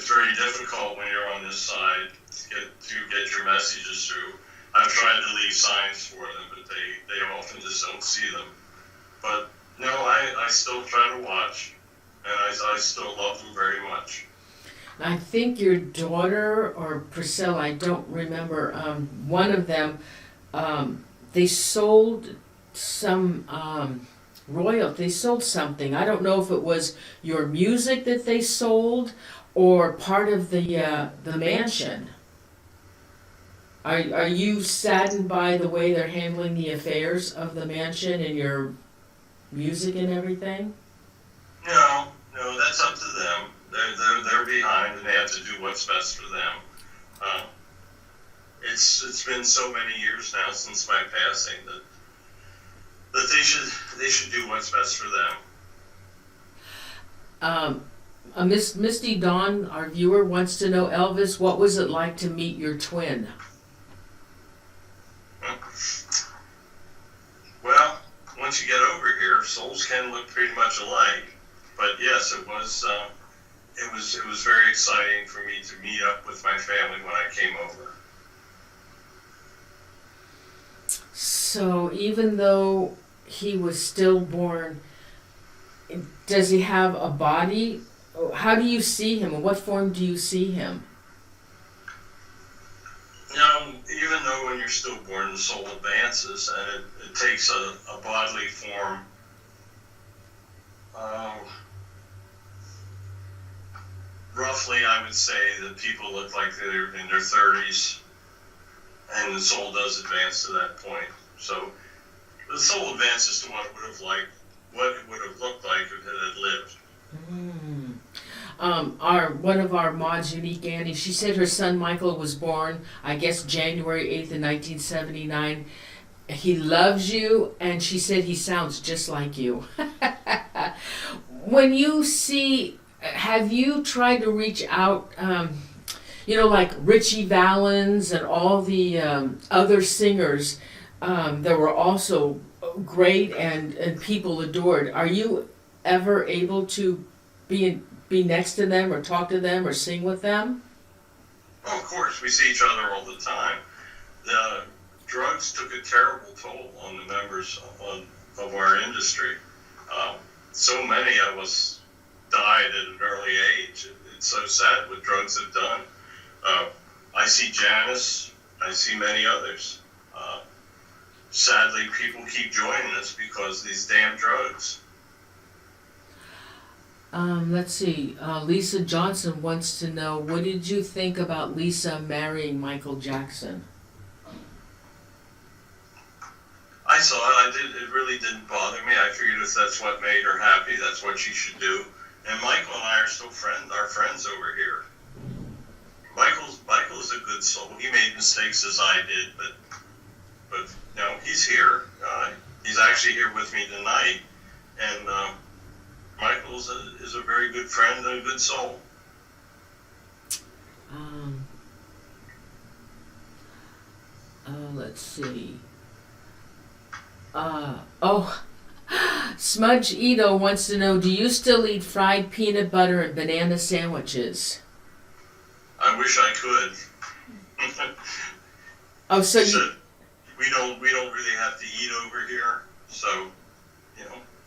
C: very difficult when you're on this side to get your messages through. I've tried to leave signs for them, but they often just don't see them. But no, I still try to watch, and I still love them very much.
A: I think your daughter or Priscilla, I don't remember, one of them, they sold some royalty. They sold something. I don't know if it was your music that they sold or part of the mansion. Are you saddened by the way they're handling the affairs of the mansion and your music and everything?
C: No, that's up to them. They're behind, and they have to do what's best for them. It's been so many years now since my passing that they should do what's best for them.
A: Misty Dawn, our viewer, wants to know, Elvis, what was it like to meet your twin?
C: Well, once you get over here, souls can look pretty much alike. But yes, it was very exciting for me to meet up with my family when I came over.
A: So even though he was stillborn, does he have a body? How do you see him? In what form do you see him?
C: Even though when you're stillborn, the soul advances, and it takes a bodily form. Roughly, I would say that people look like they're in their 30s, and the soul does advance to that point. So the soul advances to what it would have looked like if it had lived.
A: One of our mods, Unique Annie, she said her son Michael was born, I guess, January 8th in 1979. He loves you, and she said he sounds just like you. When you see, have you tried to reach out, like Richie Valens and all the other singers that were also great and people adored? Are you ever able to be next to them or talk to them or sing with them?
C: Oh, of course, we see each other all the time. The drugs took a terrible toll on the members of our industry. So many of us died at an early age. It's so sad what drugs have done. I see Janice. I see many others. Sadly, people keep joining us because of these damn drugs.
A: Let's see. Lisa Johnson wants to know, what did you think about Lisa marrying Micheal Jackson?
C: I saw it. It really didn't bother me. I figured if that's what made her happy, that's what she should do. And Michael and I are still friends over here. Michael's a good soul. He made mistakes as I did, but he's here. He's actually here with me tonight, and Michael is a very good friend and a good soul.
A: Let's see. Smudge Ito wants to know, do you still eat fried peanut butter and banana sandwiches?
C: I wish I could. We don't really have to eat over here, so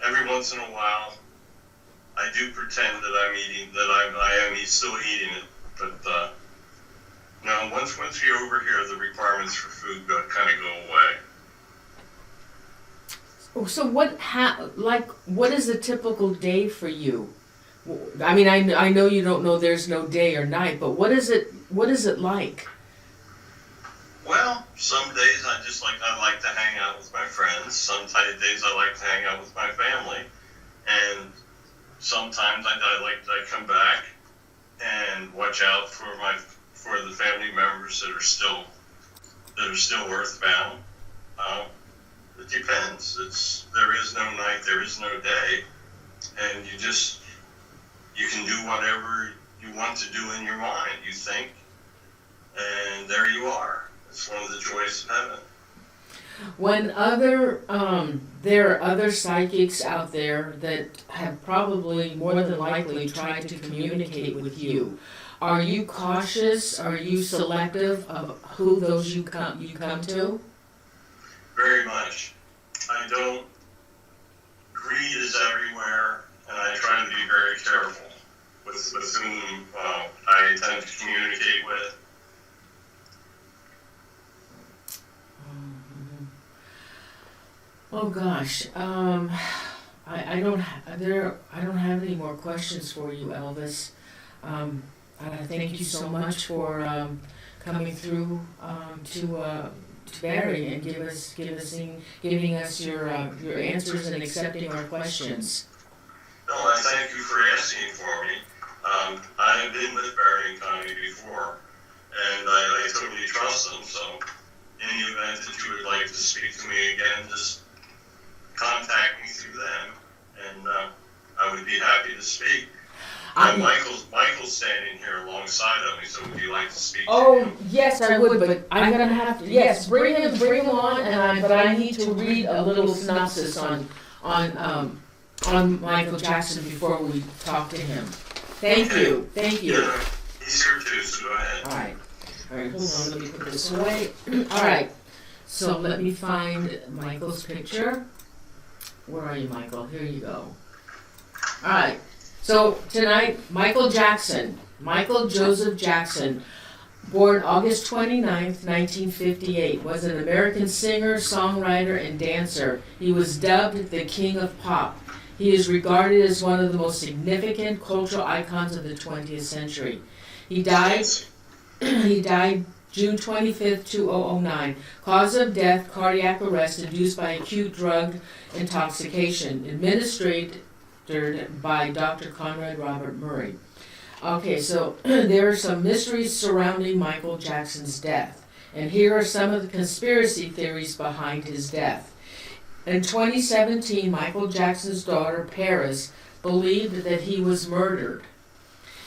C: every once in a while I do pretend that I'm eating, that I am still eating it, but no, once you're over here, the requirements for food kind of go away.
A: So what is a typical day for you? I mean, I know you don't know there's no day or night, but what is it like?
C: Well, some days I like to hang out with my friends. Some days I like to hang out with my family, and sometimes I come back and watch out for the family members that are still earthbound. It depends. There is no night, there is no day, and you can do whatever you want to do in your mind. You think, and there you are. It's one of the joys of heaven.
A: When there are other psychics out there that have probably more than likely tried to communicate with you, are you cautious? Are you selective of who those you come to?
C: Very much. I don't. Greed is everywhere, and I try to be very careful with whom I intend to communicate with.
A: Oh gosh, I don't have any more questions for you, Elvis. Thank you so much for coming through to Barry and giving us your answers and accepting our questions.
C: No, I thank you for asking for me. I have been with Barry and Connie before, and I totally trust them. So, in the event that you would like to speak to me again, just contact me through them, and I would be happy to speak. Michael's standing here alongside of me, so would you like to speak to him?
A: Yes, I would, but I'm gonna have to. Yes, bring him on. But I need to read a little synopsis on Micheal Jackson before we talk to him. Thank you.
C: Yeah, he's here too, so go ahead.
A: All right, hold on. Let me put this away. All right. So let me find Michael's picture. Where are you, Michael? Here you go. All right. So tonight, Micheal Jackson, Micheal Joseph Jackson, born August 29th, 1958, was an American singer, songwriter, and dancer. He was dubbed the King of Pop. He is regarded as one of the most significant cultural icons of the 20th century. He died June 25th, 2009. Cause of death, cardiac arrest induced by acute drug intoxication. Administered by Dr. Conrad Robert Murray. Okay, so there are some mysteries surrounding Micheal Jackson's death. And here are some of the conspiracy theories behind his death. In 2017, Micheal Jackson's daughter, Paris, believed that he was murdered.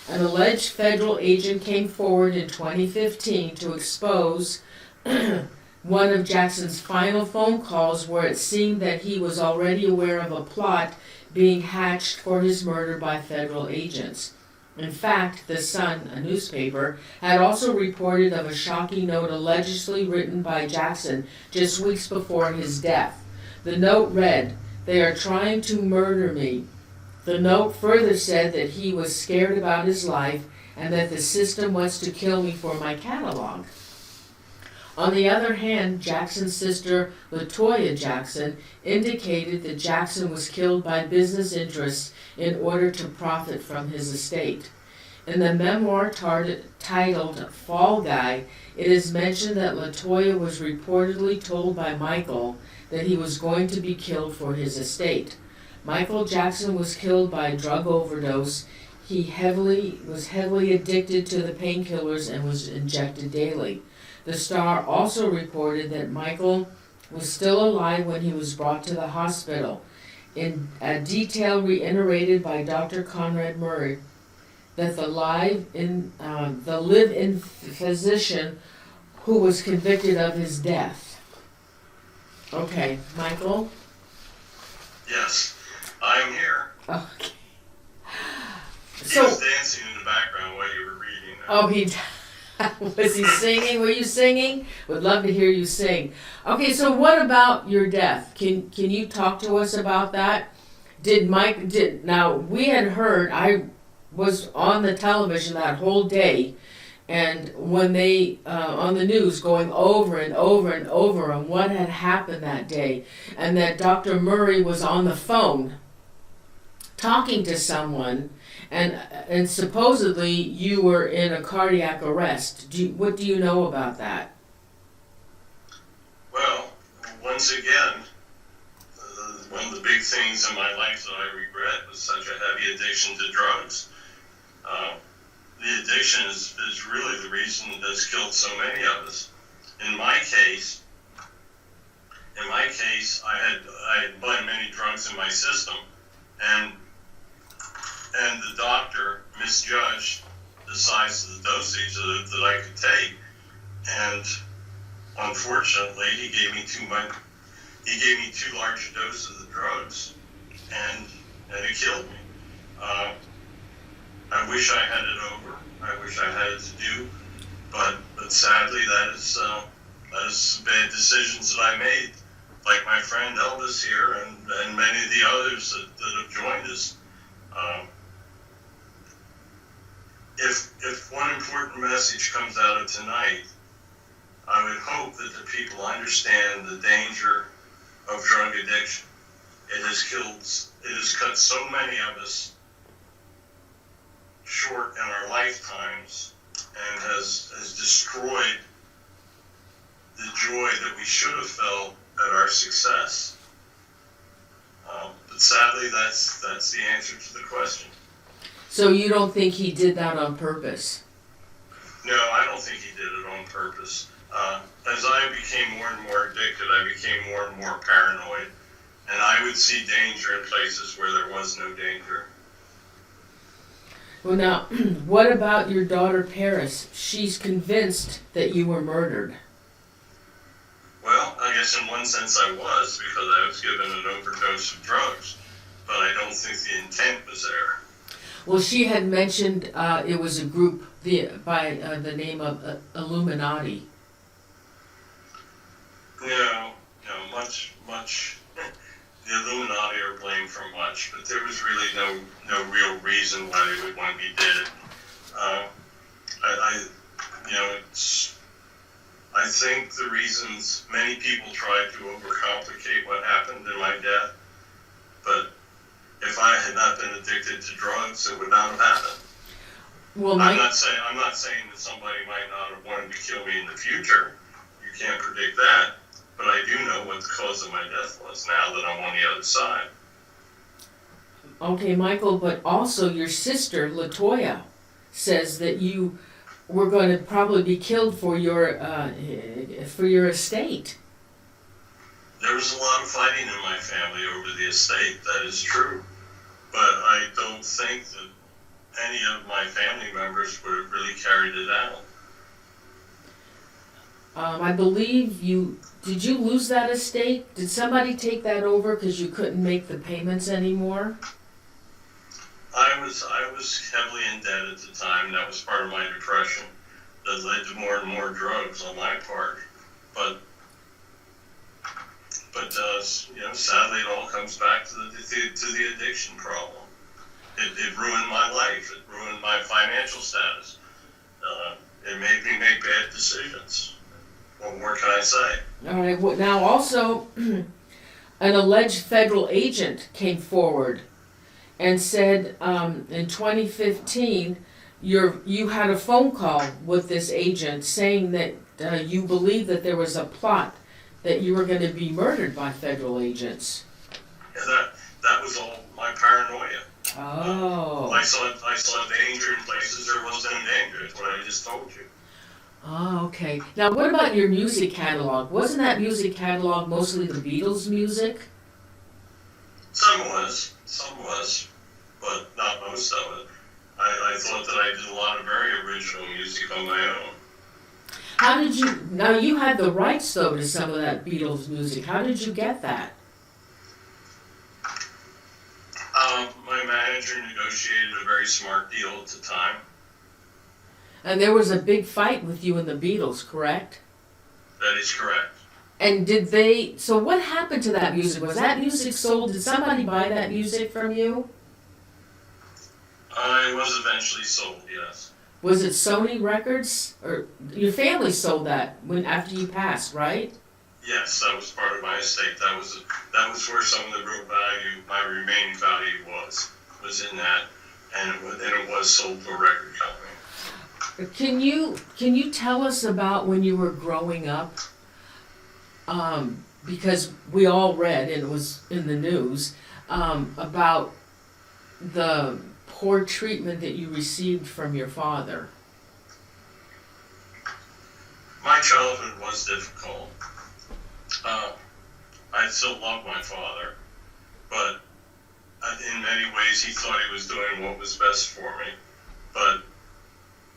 A: An alleged federal agent came forward in 2015 to expose one of Jackson's final phone calls where it seemed that he was already aware of a plot being hatched for his murder by federal agents. In fact, The Sun, a newspaper, had also reported of a shocking note allegedly written by Jackson just weeks before his death. The note read, "They are trying to murder me." The note further said that he was scared about his life and that the system wants to kill me for my catalog. On the other hand, Jackson's sister, LaToya Jackson, indicated that Jackson was killed by business interests in order to profit from his estate. In the memoir titled Fall Guy, it is mentioned that LaToya was reportedly told by Micheal that he was going to be killed for his estate. Micheal Jackson was killed by a drug overdose. He was heavily addicted to the painkillers and was injected daily. The Star also reported that Micheal was still alive when he was brought to the hospital. In a detail reiterated by Dr. Conrad Murray, that the live-in physician who was convicted of his death. Okay, Michael?
C: Yes, I am here.
A: Okay.
C: He was dancing in the background while you were reading that.
A: Oh, was he singing? Were you singing? Would love to hear you sing. Okay, so what about your death? Can you talk to us about that? Now we had heard, I was on the television that whole day, And when they, on the news, going over and over and over on what had happened that day, and that Dr. Murray was on the phone talking to someone, and supposedly you were in a cardiac arrest. What do you know about that?
C: Well, once again, one of the big things in my life that I regret was such a heavy addiction to drugs. The addiction is really the reason that has killed so many of us. In my case, I had many drugs in my system, and the doctor misjudged the size of the dosage that I could take, and unfortunately, he gave me too much. He gave me too large a dose of the drugs, and it killed me. I wish I had it over. I wish I had it to do, but sadly, that is bad decisions that I made. Like my friend Elvis here, and many of the others that have joined us. If one important message comes out of tonight, I would hope that the people understand the danger of drug addiction. It has cut so many of us short in our lifetimes, and has destroyed the joy that we should have felt at our success. But sadly, that's the answer to the question.
A: So you don't think he did that on purpose?
C: No, I don't think he did it on purpose. As I became more and more addicted, I became more and more paranoid, and I would see danger in places where there was no danger.
A: Well, now, what about your daughter Paris? She's convinced that you were murdered.
C: Well, I guess in one sense I was, because I was given an overdose of drugs, but I don't think the intent was there.
A: Well, she had mentioned it was a group by the name of Illuminati.
C: No, much. The Illuminati are blamed for much, but there was really no real reason why they would want to be dead. I think the reasons many people tried to overcomplicate what happened in my death, but if I had not been addicted to drugs, it would not have happened.
A: Well,
C: I'm not saying that somebody might not have wanted to kill me in the future. You can't predict that. But I do know what the cause of my death was now that I'm on the other side.
A: Okay, Michael, but also your sister, LaToya, says that you were going to probably be killed for your estate.
C: There was a lot of fighting in my family over the estate, that is true. But I don't think that any of my family members would have really carried it out.
A: I believe did you lose that estate? Did somebody take that over because you couldn't make the payments anymore?
C: I was heavily in debt at the time. That was part of my depression that led to more and more drugs on my part. But sadly, it all comes back to the addiction problem. It ruined my life. It ruined my financial status. It made me make bad decisions. What more can I say? All
A: right. Well, now also, an alleged federal agent came forward and said in 2015 you had a phone call with this agent saying that you believed that there was a plot that you were going to be murdered by federal agents.
C: Yeah, that was all my paranoia.
A: Oh.
C: I saw danger in places there wasn't any danger. That's what I just told you.
A: Oh, okay. Now, what about your music catalog? Wasn't that music catalog mostly the Beatles music?
C: Some was, but not most of it. I thought that I did a lot of very original music on my own.
A: How did you, now you had the rights though to some of that Beatles music. How did you get that?
C: My manager negotiated a very smart deal at the time.
A: And there was a big fight with you and the Beatles, correct?
C: That is correct.
A: And so what happened to that music? Was that music sold? Did somebody buy that music from you?
C: It was eventually sold, yes.
A: Was it Sony Records? Or your family sold that after you passed, right?
C: Yes, that was part of my estate. That was where some of the real value, my remaining value was in that, and it was sold to a record company.
A: Can you tell us about when you were growing up? Because we all read, and it was in the news, about the poor treatment that you received from your father.
C: My childhood was difficult. I still love my father, but in many ways he thought he was doing what was best for me. But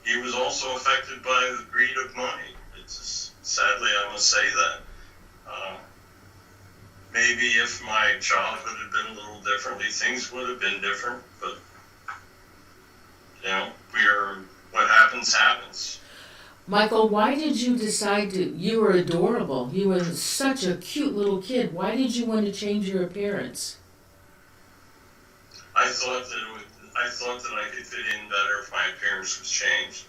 C: he was also affected by the greed of money. It's just, sadly, I must say that. Maybe if my childhood had been a little differently, things would have been different. But what happens happens.
A: Michael, why did you decide you were adorable. You were such a cute little kid. Why did you want to change your appearance?
C: I thought that I could fit in better if my appearance was changed.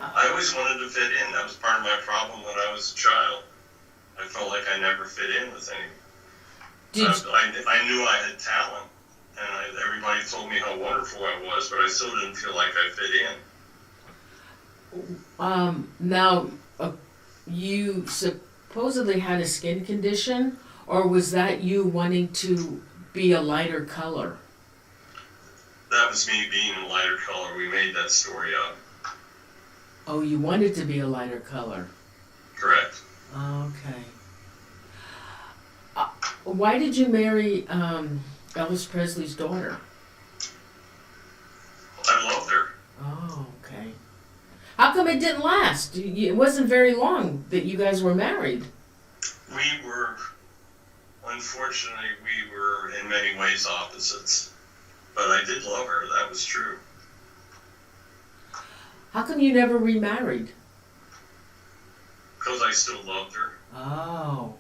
C: I always wanted to fit in. That was part of my problem when I was a child. I felt like I never fit in with anyone. I knew I had talent, and everybody told me how wonderful I was, but I still didn't feel like I fit in.
A: Now, you supposedly had a skin condition, or was that you wanting to be a lighter color?
C: That was me being a lighter color. We made that story up.
A: Oh, you wanted to be a lighter color.
C: Correct.
A: Okay. Why did you marry Elvis Presley's daughter?
C: I loved her.
A: Oh, okay. How come it didn't last? It wasn't very long that you guys were married.
C: Unfortunately, we were in many ways opposites. But I did love her, that was true.
A: How come you never remarried?
C: Because I still loved her.
A: Oh.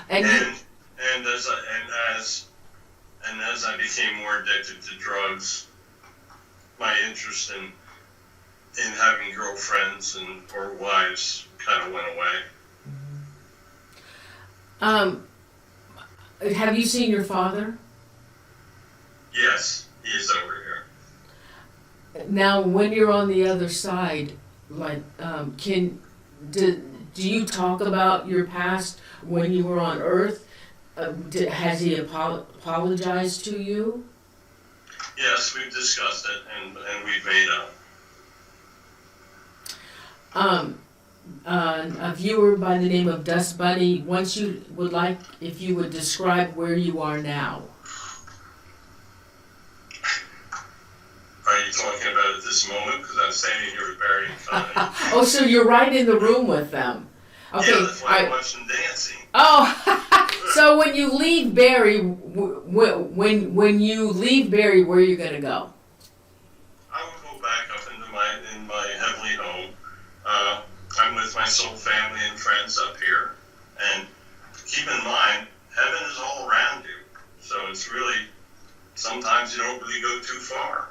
C: And as I became more addicted to drugs, my interest in having girlfriends or wives kind of went away.
A: Have you seen your father?
C: Yes, he is over here.
A: Now, when you're on the other side, like, do you talk about your past when you were on Earth? Has he apologized to you?
C: Yes, we've discussed it and we've made up.
A: A viewer by the name of Dust Bunny, once you would like, if you would describe where you are now.
C: Are you talking about at this moment? Because I'm standing here with Barry and Connie.
A: Oh, so you're right in the room with them. Okay.
C: Yeah, that's why I watch them dancing.
A: Oh, so when you leave Barry, when you leave Barry, where are you gonna go?
C: I will go back up in my heavenly home. I'm with my soul family and friends up here, and keep in mind, heaven is all around you. So it's really sometimes you don't really go too far.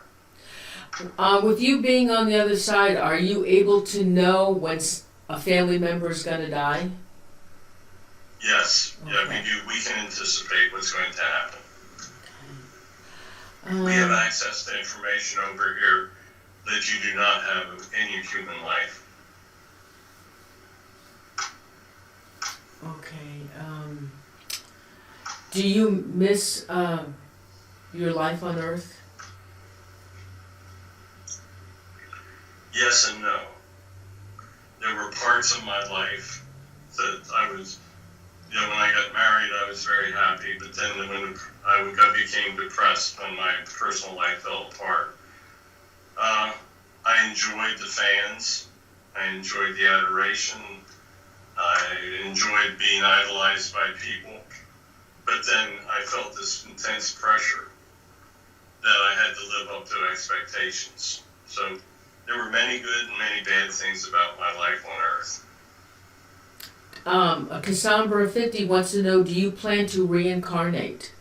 A: With you being on the other side, are you able to know when a family member is going to die?
C: Yes.
A: Okay.
C: Yeah, we do. We can anticipate what's going to happen. We have access to information over here that you do not have in your human life.
A: Okay. Do you miss your life on Earth?
C: Yes and no. There were parts of my life that I was, when I got married, I was very happy, but then when I became depressed when my personal life fell apart. I enjoyed the fans. I enjoyed the adoration. I enjoyed being idolized by people. But then I felt this intense pressure that I had to live up to expectations. So there were many good and many bad things about my life on Earth.
A: Cassandra 50 wants to know, do you plan to reincarnate?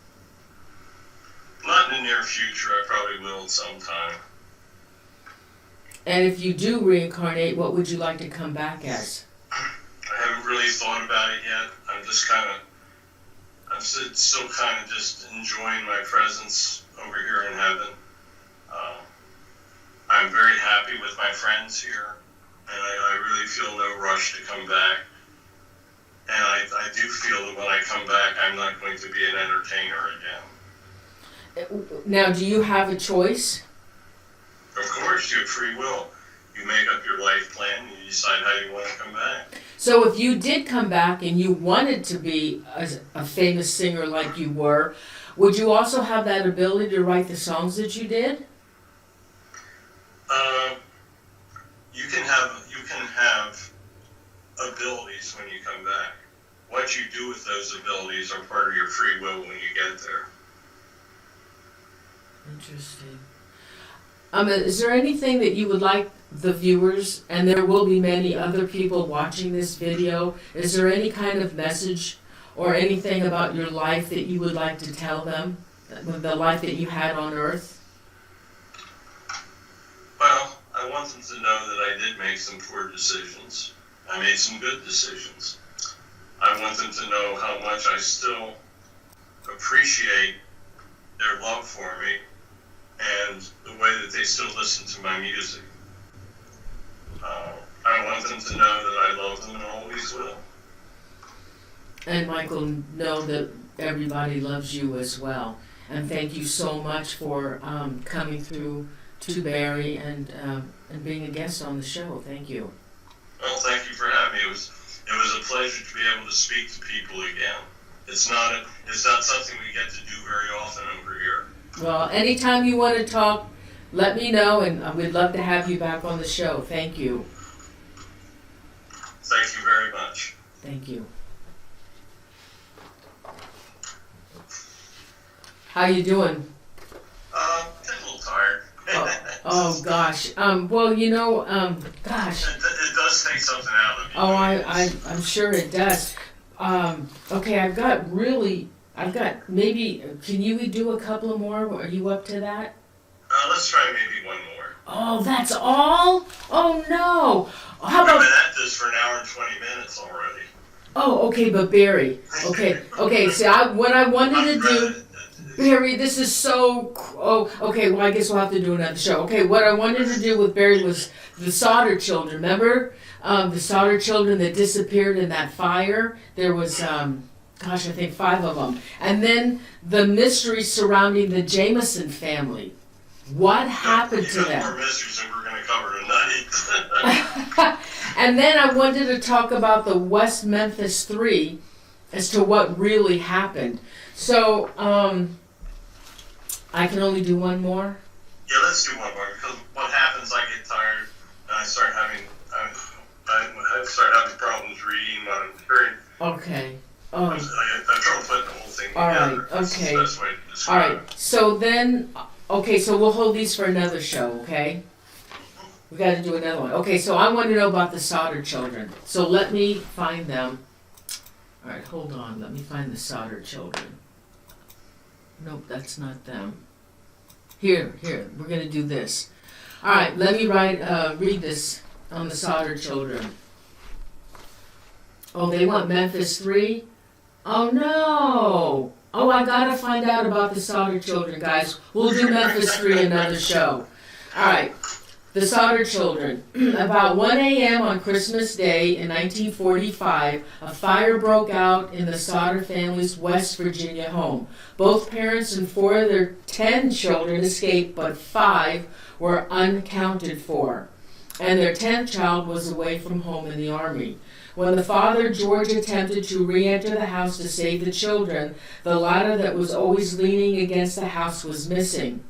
C: Not in the near future. I probably will at some time.
A: And if you do reincarnate, what would you like to come back as?
C: I haven't really thought about it yet. I'm still kind of just enjoying my presence over here in heaven. I'm very happy with my friends here, and I really feel no rush to come back. And I do feel that when I come back, I'm not going to be an entertainer again.
A: Now, do you have a choice?
C: Of course, you have free will. You make up your life plan, you decide how you want to come back.
A: So if you did come back and you wanted to be a famous singer like you were, would you also have that ability to write the songs that you did?
C: You can have abilities when you come back. What you do with those abilities are part of your free will when you get there.
A: Interesting. Is there anything that you would like the viewers, and there will be many other people watching this video, is there any kind of message or anything about your life that you would like to tell them, the life that you had on Earth?
C: Well, I want them to know that I did make some poor decisions. I made some good decisions. I want them to know how much I still appreciate their love for me and the way that they still listen to my music. I want them to know that I love them and always will.
A: And Michael, know that everybody loves you as well. And thank you so much for coming through to Barry and being a guest on the show. Thank you.
C: Well, thank you for having me. It was a pleasure to be able to speak to people again. It's not something we get to do very often over here.
A: Well, anytime you want to talk, let me know, and we'd love to have you back on the show. Thank you.
C: Thank you very much.
A: Thank you. How you doing?
C: Getting a little tired.
A: Oh gosh. Well, gosh.
C: It does take something out of you.
A: Oh, I'm sure it does. Okay, I've got maybe, can you do a couple more? Are you up to that?
C: Let's try maybe one more.
A: Oh, that's all? Oh no. How
C: We've
A: about...
C: been at this for an hour and 20 minutes already.
A: Oh, okay, but Barry. Okay, see, what I wanted to do... Barry, this is so... Oh, okay, well, I guess we'll have to do another show. Okay, what I wanted to do with Barry was the Sodder children. Remember? The Sodder children that disappeared in that fire? There was, I think 5 of them. And then the mystery surrounding the Jamison family. What happened to them?
C: More mysteries than we're going to cover tonight.
A: And then I wanted to talk about the West Memphis 3 as to what really happened. So, I can only do one more?
C: Yeah, let's do one more, because what happens, I get tired, and I start having problems reading what I'm hearing.
A: Okay.
C: I have trouble putting the whole thing together.
A: All right, okay.
C: That's the best way to describe it.
A: All right, so then, so we'll hold these for another show, okay? We got to do another one. Okay, so I want to know about the Sodder children. So let me find them. All right, hold on. Let me find the Sodder children. Nope, that's not them. Here, we're going to do this. All right, let me read this on the Sodder children. Oh, they want Memphis 3? Oh, no. Oh, I got to find out about the Sodder children, guys. We'll do Memphis 3 another show. All right. The Sodder children. About 1 a.m. on Christmas Day in 1945, a fire broke out in the Sodder family's West Virginia home. Both parents and 4 of their 10 children escaped, but 5 were unaccounted for. And their 10th child was away from home in the Army. When the father, George, attempted to re-enter the house to save the children, the ladder that was always leaning against the house was missing.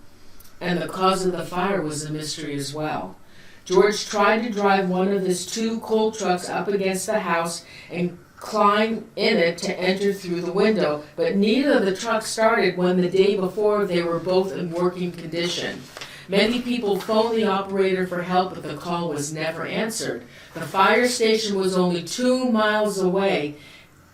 A: And the cause of the fire was a mystery as well. George tried to drive one of his 2 coal trucks up against the house and climb in it to enter through the window, but neither of the trucks started when the day before they were both in working condition. Many people phoned the operator for help, but the call was never answered. The fire station was only 2 miles away,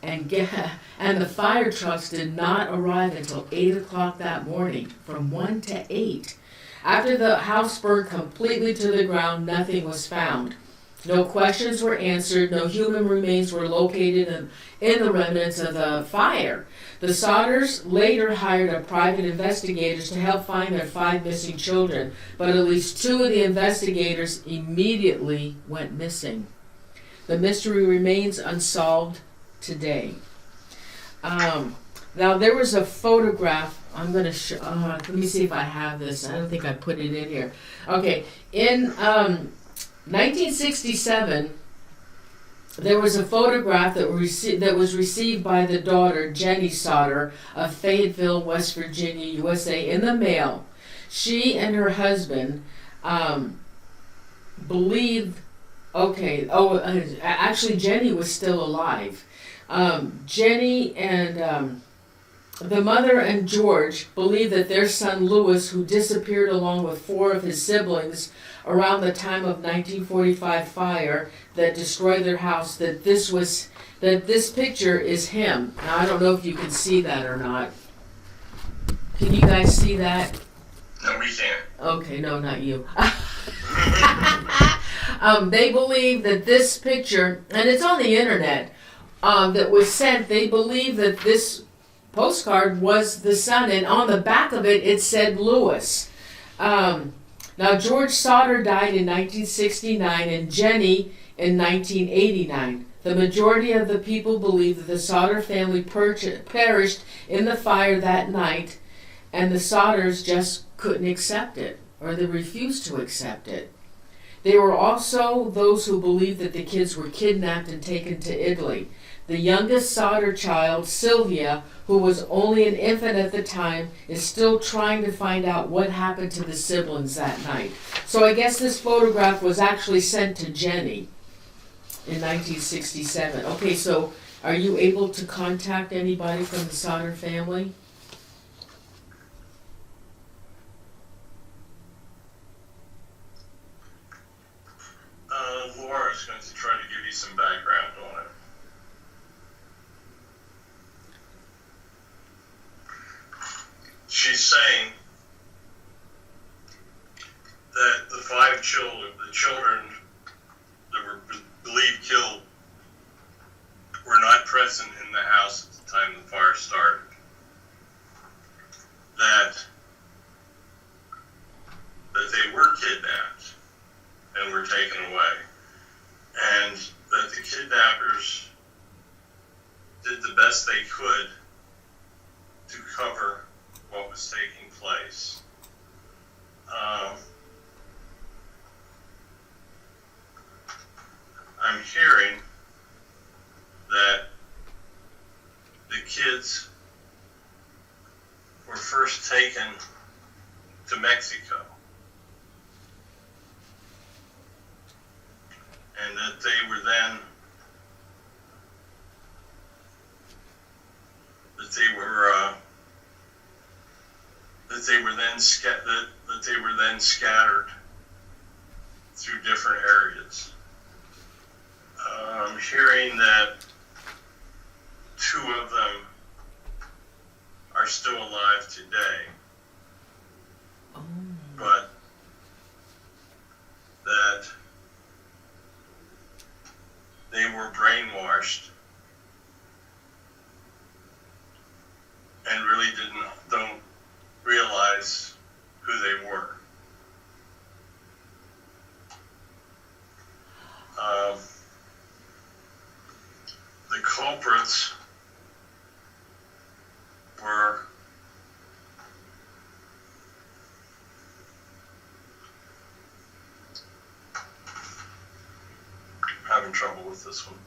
A: and the fire trucks did not arrive until 8 o'clock that morning, from 1 to 8. After the house burned completely to the ground, nothing was found. No questions were answered. No human remains were located in the remnants of the fire. The Sodders later hired private investigators to help find their 5 missing children, but at least 2 of the investigators immediately went missing. The mystery remains unsolved today. Now there was a photograph. I'm going to show. Let me see if I have this. I don't think I put it in here. Okay, in 1967, there was a photograph that was received by the daughter, Jenny Sodder, of Fayetteville, West Virginia, USA, in the mail. She and her husband believed, actually Jenny was still alive. Jenny and the mother and George believed that their son Louis, who disappeared along with 4 of his siblings around the time of 1945 fire that destroyed their house, that this picture is him. Now I don't know if you can see that or not. Can you guys see that?
C: No, we can't.
A: Okay, no, not you. They believe that this picture, and it's on the internet, that was sent, they believe that this postcard was the son, and on the back of it, it said Louis. Now, George Sodder died in 1969 and Jenny in 1989. The majority of the people believe that the Sodder family perished in the fire that night, and the Sodders just couldn't accept it, or they refused to accept it. There were also those who believed that the kids were kidnapped and taken to Italy. The youngest Sodder child, Sylvia, who was only an infant at the time, is still trying to find out what happened to the siblings that night. So I guess this photograph was actually sent to Jenny in 1967. Okay, so are you able to contact anybody from the Sodder family?
C: Laura's going to try to give you some background on it. She's saying that the 5 children, the children that were believed killed, were not present in the house at the time the fire started. That they were kidnapped and were taken away, and that the kidnappers did the best they could to cover what was taking place. I'm hearing that the kids were first taken to Mexico, and that they were then scattered through different areas. I'm hearing that 2 of them are still alive today, but that they were brainwashed and really don't realize who they were. The culprits were having trouble with this one.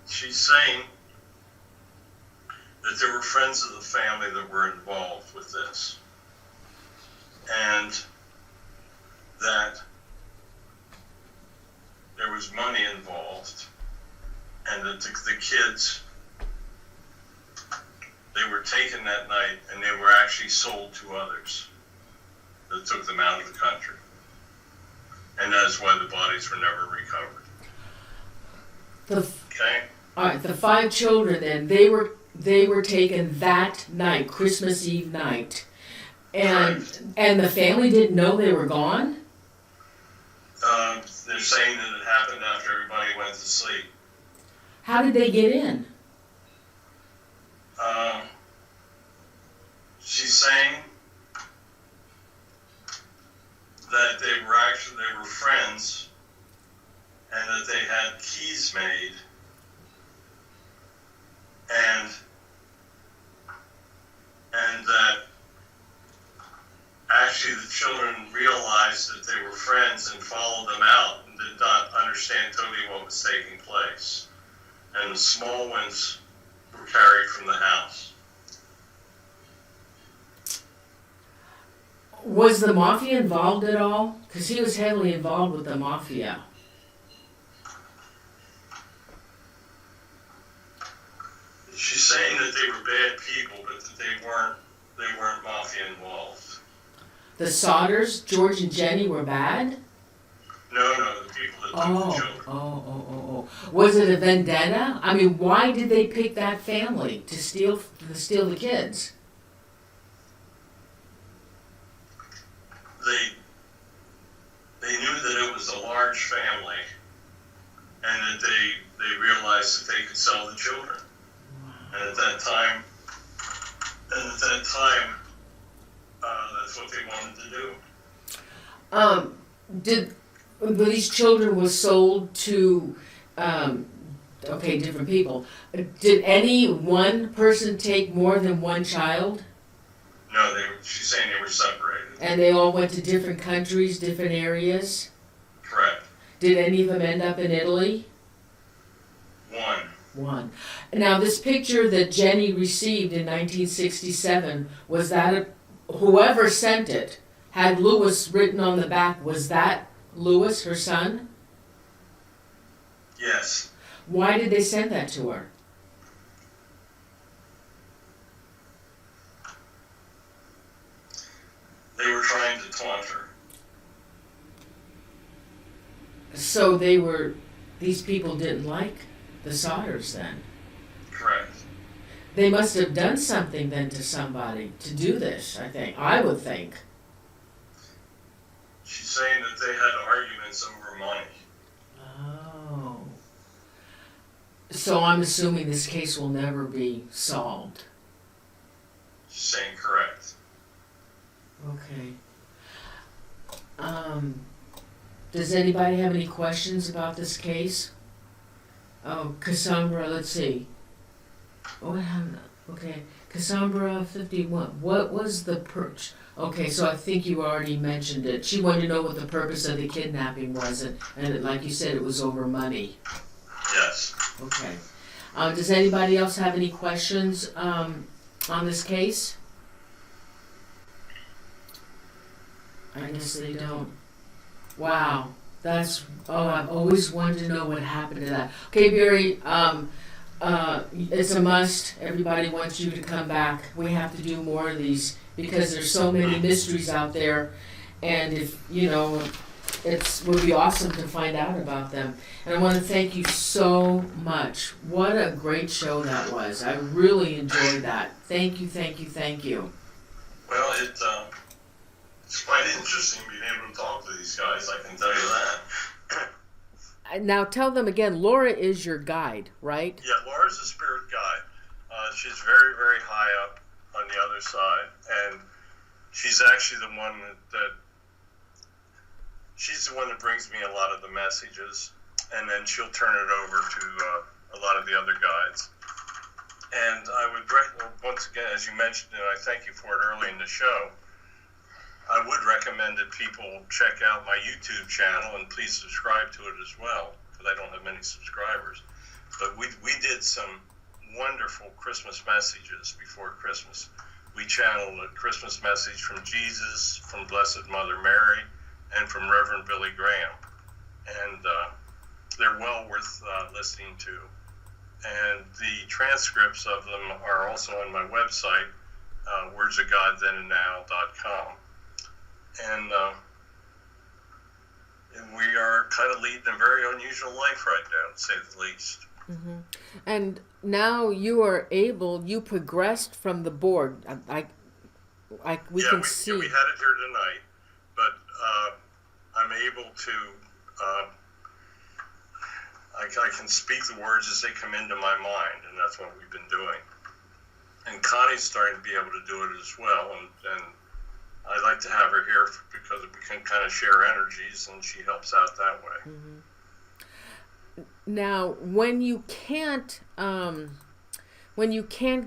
C: She's saying that there were friends of the family that were involved with this, and that there was money involved, and that the kids, they were taken that night and they were actually sold to others that took them out of the country. And that's why the bodies were never recovered. Okay?
A: All right, the 5 children then, they were taken that night, Christmas Eve night. And the family didn't know they were gone?
C: They're saying that it happened after everybody went to sleep.
A: How did they get in?
C: She's saying that they were friends, and that they had keys made, and that actually the children realized that they were friends and followed them out and did not understand totally what was taking place. And the small ones were carried from the house.
A: Was the mafia involved at all? Because he was heavily involved with the mafia.
C: She's saying that they were bad people, but that they weren't mafia involved.
A: The Sodders, George and Jenny, were bad?
C: No, the people that took the children.
A: Oh. Was it a vendetta? I mean, why did they pick that family to steal the kids?
C: They knew that it was a large family, and that they realized that they could sell the children. And at that time, that's what they wanted to do.
A: These children were sold to, different people. Did any one person take more than one child?
C: No, she's saying they were separated.
A: And they all went to different countries, different areas?
C: Correct.
A: Did any of them end up in Italy? One. Now, this picture that Jenny received in 1967, was that whoever sent it had Lewis written on the back? Was that Lewis, her son?
C: Yes.
A: Why did they send that to her?
C: They were trying to taunt her.
A: So these people didn't like the Sodders then?
C: Correct.
A: They must have done something then to somebody to do this, I would think.
C: She's saying that they had arguments over money.
A: Oh. So I'm assuming this case will never be solved.
C: She's saying correct.
A: Okay. Does anybody have any questions about this case? Oh, Cassandra, let's see. Okay, Cassandra 51. What was the perch? Okay, so I think you already mentioned it. She wanted to know what the purpose of the kidnapping was, and like you said, it was over money.
C: Yes.
A: Okay. Does anybody else have any questions on this case? I guess they don't. Wow. I've always wanted to know what happened to that. Okay, Barry, it's a must. Everybody wants you to come back. We have to do more of these because there's so many mysteries out there, and it would be awesome to find out about them. And I want to thank you so much. What a great show that was. I really enjoyed that. Thank you.
C: Well, it's quite interesting being able to talk to these guys, I can tell you that.
A: Now tell them again, Laura is your guide, right?
C: Yeah, Laura's a spirit guide. She's very, very high up on the other side, and she's actually the one that brings me a lot of the messages, and then she'll turn it over to a lot of the other guides. And I would, once again, as you mentioned, and I thank you for it early in the show, I would recommend that people check out my YouTube channel and please subscribe to it as well, because I don't have many subscribers. But we did some wonderful Christmas messages before Christmas. We channeled a Christmas message from Jesus, from Blessed Mother Mary, and from Reverend Billy Graham. And they're well worth listening to. And the transcripts of them are also on my website, wordsofgodthenandnow.com. And we are kind of leading a very unusual life right now, to say the least.
A: Mm-hmm. And now you progressed from the board. we can see.
C: Yeah, we had it here tonight, but I'm able to. I can speak the words as they come into my mind, and that's what we've been doing. And Connie's starting to be able to do it as well, and I like to have her here because we can kind of share energies, and she helps out that way.
A: Mm-hmm. Now, when you can't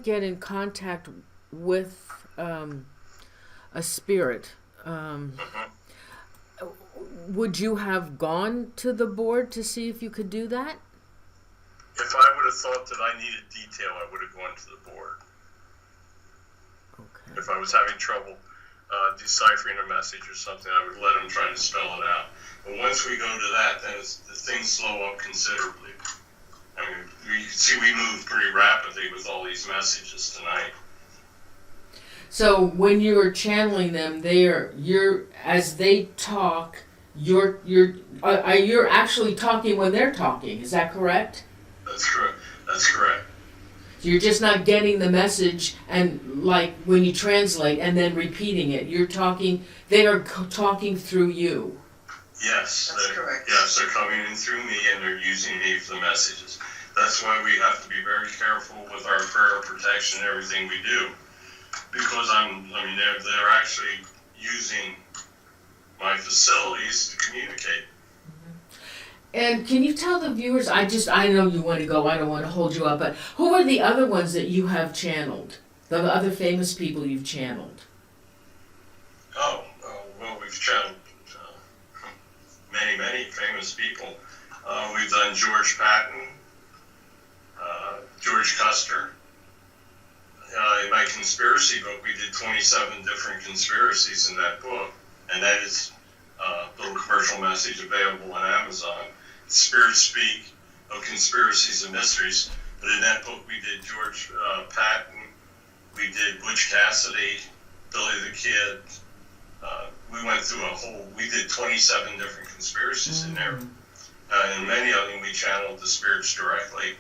A: get in contact with a spirit, would you have gone to the board to see if you could do that?
C: If I would have thought that I needed detail, I would have gone to the board.
A: Okay.
C: If I was having trouble deciphering a message or something, I would let them try to spell it out. But once we go to that, then the things slow up considerably. I mean, we moved pretty rapidly with all these messages tonight.
A: So when you're channeling them, as they talk, you're actually talking when they're talking. Is that correct?
C: That's correct. That's correct.
A: You're just not getting the message and like when you translate and then repeating it. You're talking. They are talking through you.
C: Yes,
B: that's correct.
C: Yes, they're coming in through me and they're using me for the messages. That's why we have to be very careful with our prayer protection and everything we do, because they're actually using my facilities to communicate.
A: And can you tell the viewers, I know you want to go, I don't want to hold you up, but who are the other ones that you have channeled? The other famous people you've channeled?
C: Well, we've channeled many famous people. We've done George Patton, George Custer. In my conspiracy book, we did 27 different conspiracies in that book, and that is a little commercial message available on Amazon. Spirit Speak of Conspiracies and Mysteries. But in that book, we did George Patton, we did Butch Cassidy, Billy the Kid. We did 27 different conspiracies in there. And many of them we channeled the spirits directly.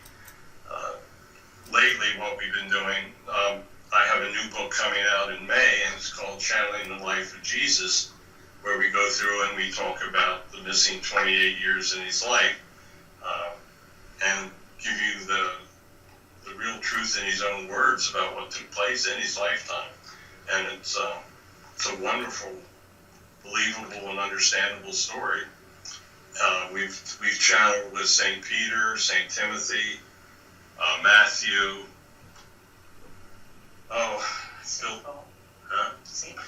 C: Lately, what we've been doing, I have a new book coming out in May, and it's called Channeling the Life of Jesus, where we go through and we talk about the missing 28 years in his life, and give you the real truth in his own words about what took place in his lifetime. And it's a wonderful, believable, and understandable story. We've channeled with St. Peter, St. Timothy, Matthew.
B: St. Paul, St.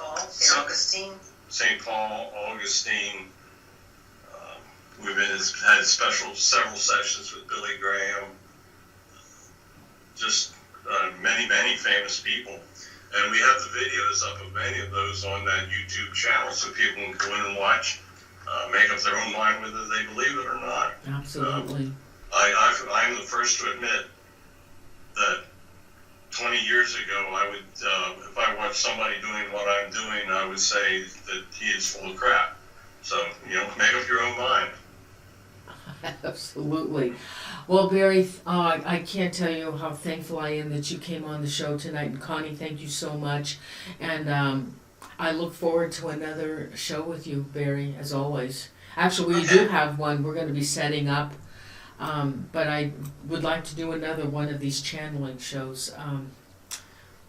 B: Augustine.
C: St. Paul, Augustine. We've had several sessions with Billy Graham. Just many famous people. And we have the videos up of many of those on that YouTube channel, so people can go in and watch, make up their own mind whether they believe it or not.
A: Absolutely.
C: I'm the first to admit that 20 years ago, I would, if I watched somebody doing what I'm doing, I would say that he is full of crap. So, make up your own mind.
A: Absolutely. Well, Barry, I can't tell you how thankful I am that you came on the show tonight. And Connie, thank you so much. And I look forward to another show with you, Barry, as always. Actually, we do have one we're going to be setting up. But I would like to do another one of these channeling shows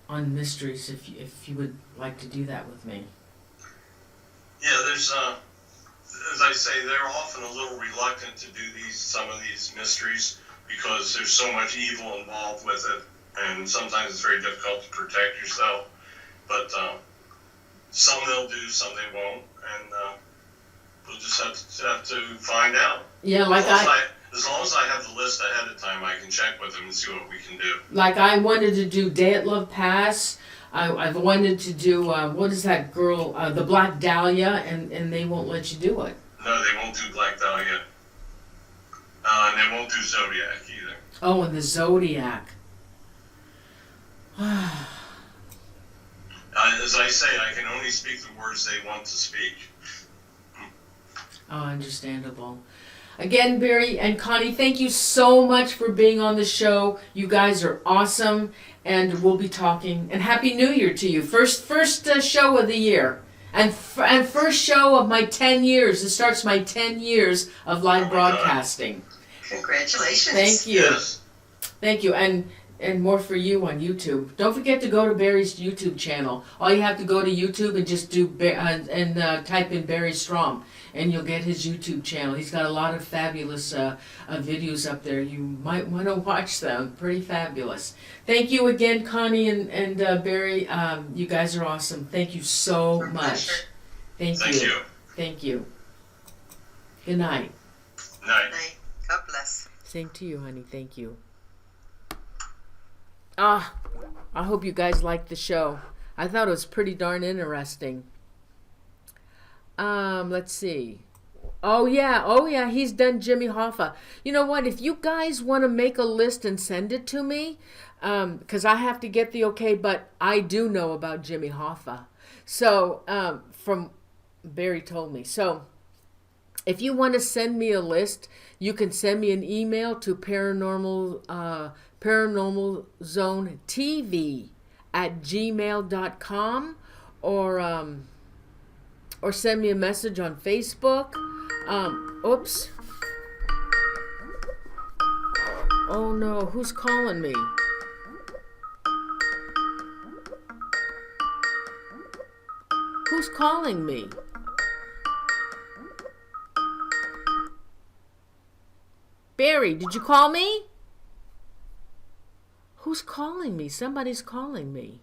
A: on mysteries, if you would like to do that with me.
C: Yeah, there's, as I say, they're often a little reluctant to do some of these mysteries because there's so much evil involved with it, and sometimes it's very difficult to protect yourself. But some they'll do, some they won't, and we'll just have to find out.
A: Yeah,
C: as long as I have the list ahead of time, I can check with them and see what we can do.
A: Like I wanted to do Day at Love Pass. I've wanted to do, what is that girl, the Black Dahlia, and they won't let you do it.
C: No, they won't do Black Dahlia. And they won't do Zodiac either.
A: Oh, and the Zodiac.
C: As I say, I can only speak the words they want to speak.
A: Oh, understandable. Again, Barry and Connie, thank you so much for being on the show. You guys are awesome, and we'll be talking. And Happy New Year to you. First show of the year. And first show of my 10 years. It starts my 10 years of live broadcasting.
B: Congratulations.
A: Thank you.
C: Yes.
A: Thank you. And more for you on YouTube. Don't forget to go to Barry's YouTube channel. All you have to go to YouTube and just do type in Barry Strohm, and you'll get his YouTube channel. He's got a lot of fabulous videos up there. You might want to watch them. Pretty fabulous. Thank you again, Connie and Barry. You guys are awesome. Thank you so much. Thank you. Thank you. Good night.
C: Night.
B: Night. God bless.
A: Same to you, honey. Thank you. I hope you guys liked the show. I thought it was pretty darn interesting. Let's see. Oh yeah, he's done Jimmy Hoffa. You know what? If you guys want to make a list and send it to me, because I have to get the okay, but I do know about Jimmy Hoffa. So, from Barry told me. So, if you want to send me a list, you can send me an email to ParanormalZoneTV at gmail.com, or send me a message on Facebook. Oops. Oh no, who's calling me? Who's calling me? Barry, did you call me? Who's calling me? Somebody's calling me.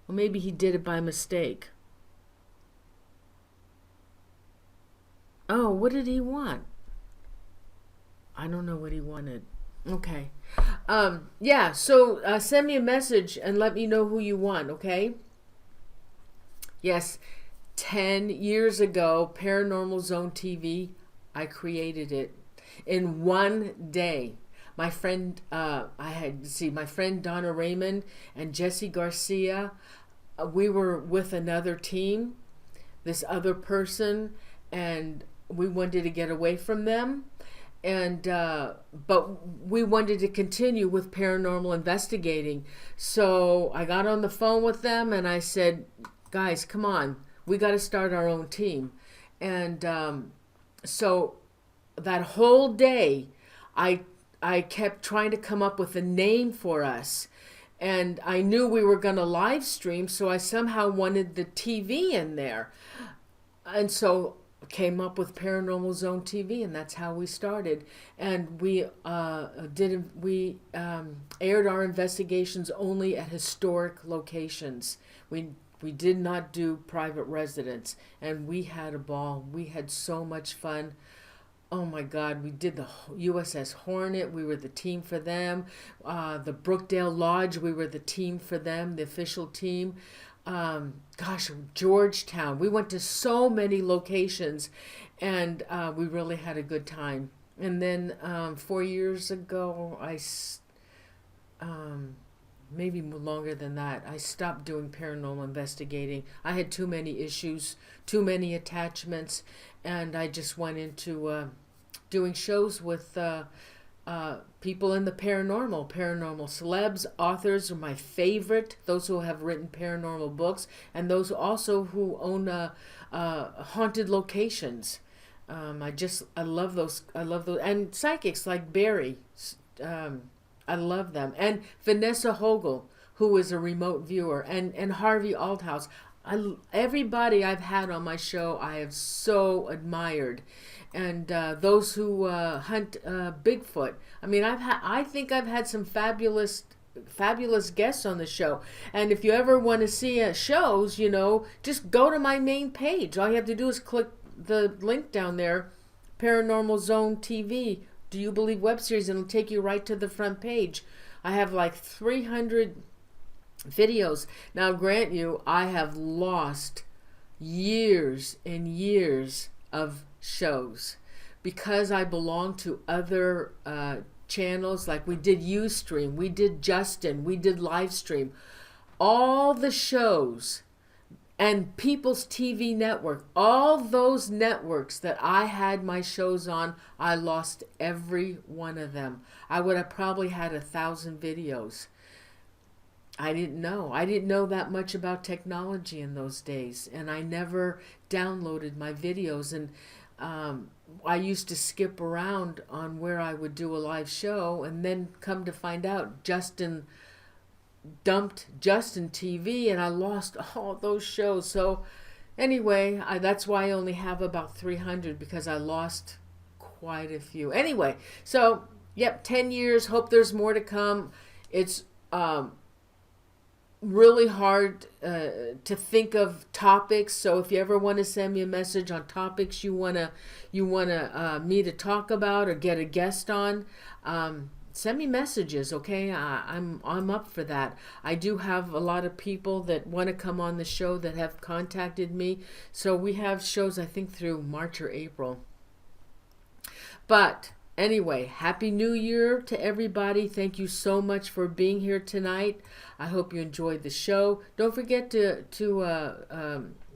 A: Or maybe he did it by mistake. Oh, what did he want? I don't know what he wanted. Okay. Yeah, so send me a message and let me know who you want, okay? Yes, 10 years ago, Paranormal Zone TV, I created it in one day. My friend, my friend Donna Raymond and Jesse Garcia, we were with another team, this other person, and we wanted to get away from them, and but we wanted to continue with paranormal investigating. So I got on the phone with them and I said, guys, come on, we got to start our own team. And so that whole day, I kept trying to come up with a name for us. And I knew we were going to live stream, so I somehow wanted the TV in there. And so came up with Paranormal Zone TV, and that's how we started. And we aired our investigations only at historic locations. We did not do private residence, and we had a ball. We had so much fun. Oh my God, we did the USS Hornet. We were the team for them. The Brookdale Lodge, we were the team for them, the official team. Georgetown. We went to so many locations, and we really had a good time. And then 4 years ago, maybe longer than that, I stopped doing paranormal investigating. I had too many issues, too many attachments, and I just went into doing shows with people in the paranormal celebs. Authors are my favorite, those who have written paranormal books, and those also who own haunted locations. I love those, and psychics like Barry. I love them. And Vanessa Hogel, who is a remote viewer, and Harvey Althouse. Everybody I've had on my show, I have so admired. And those who hunt Bigfoot. I mean, I think I've had some fabulous guests on the show. And if you ever want to see shows, just go to my main page. All you have to do is click the link down there, Paranormal Zone TV. Do You Believe web series, and it'll take you right to the front page. I have like 300 videos. Now, grant you, I have lost years and years of shows because I belong to other channels. Like we did Ustream, we did Justin, we did Livestream. All the shows and People's TV Network. All those networks that I had my shows on, I lost every one of them. I would have probably had 1,000 videos. I didn't know. I didn't know that much about technology in those days, and I never downloaded my videos. And I used to skip around on where I would do a live show, and then come to find out Justin dumped Justin TV, and I lost all those shows. So anyway, that's why I only have about 300, because I lost quite a few. Anyway, so yep, 10 years. Hope there's more to come. It's really hard to think of topics. So if you ever want to send me a message on topics you wanna me to talk about or get a guest on, send me messages, okay? I'm up for that. I do have a lot of people that want to come on the show that have contacted me. So we have shows, I think, through March or April. But anyway, Happy New Year to everybody. Thank you so much for being here tonight. I hope you enjoyed the show. Don't forget to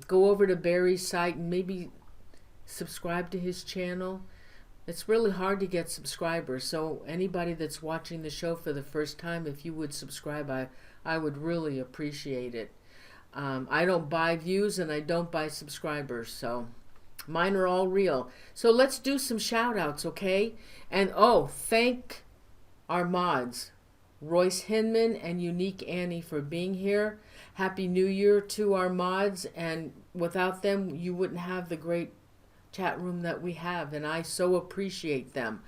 A: go over to Barry's site and maybe subscribe to his channel. It's really hard to get subscribers, so anybody that's watching the show for the first time, if you would subscribe, I would really appreciate it. I don't buy views and I don't buy subscribers, so mine are all real. So let's do some shout outs, okay? And thank our mods, Royce Hinman and Unique Annie, for being here. Happy New Year to our mods, and without them you wouldn't have the great chat room that we have, and I so appreciate them.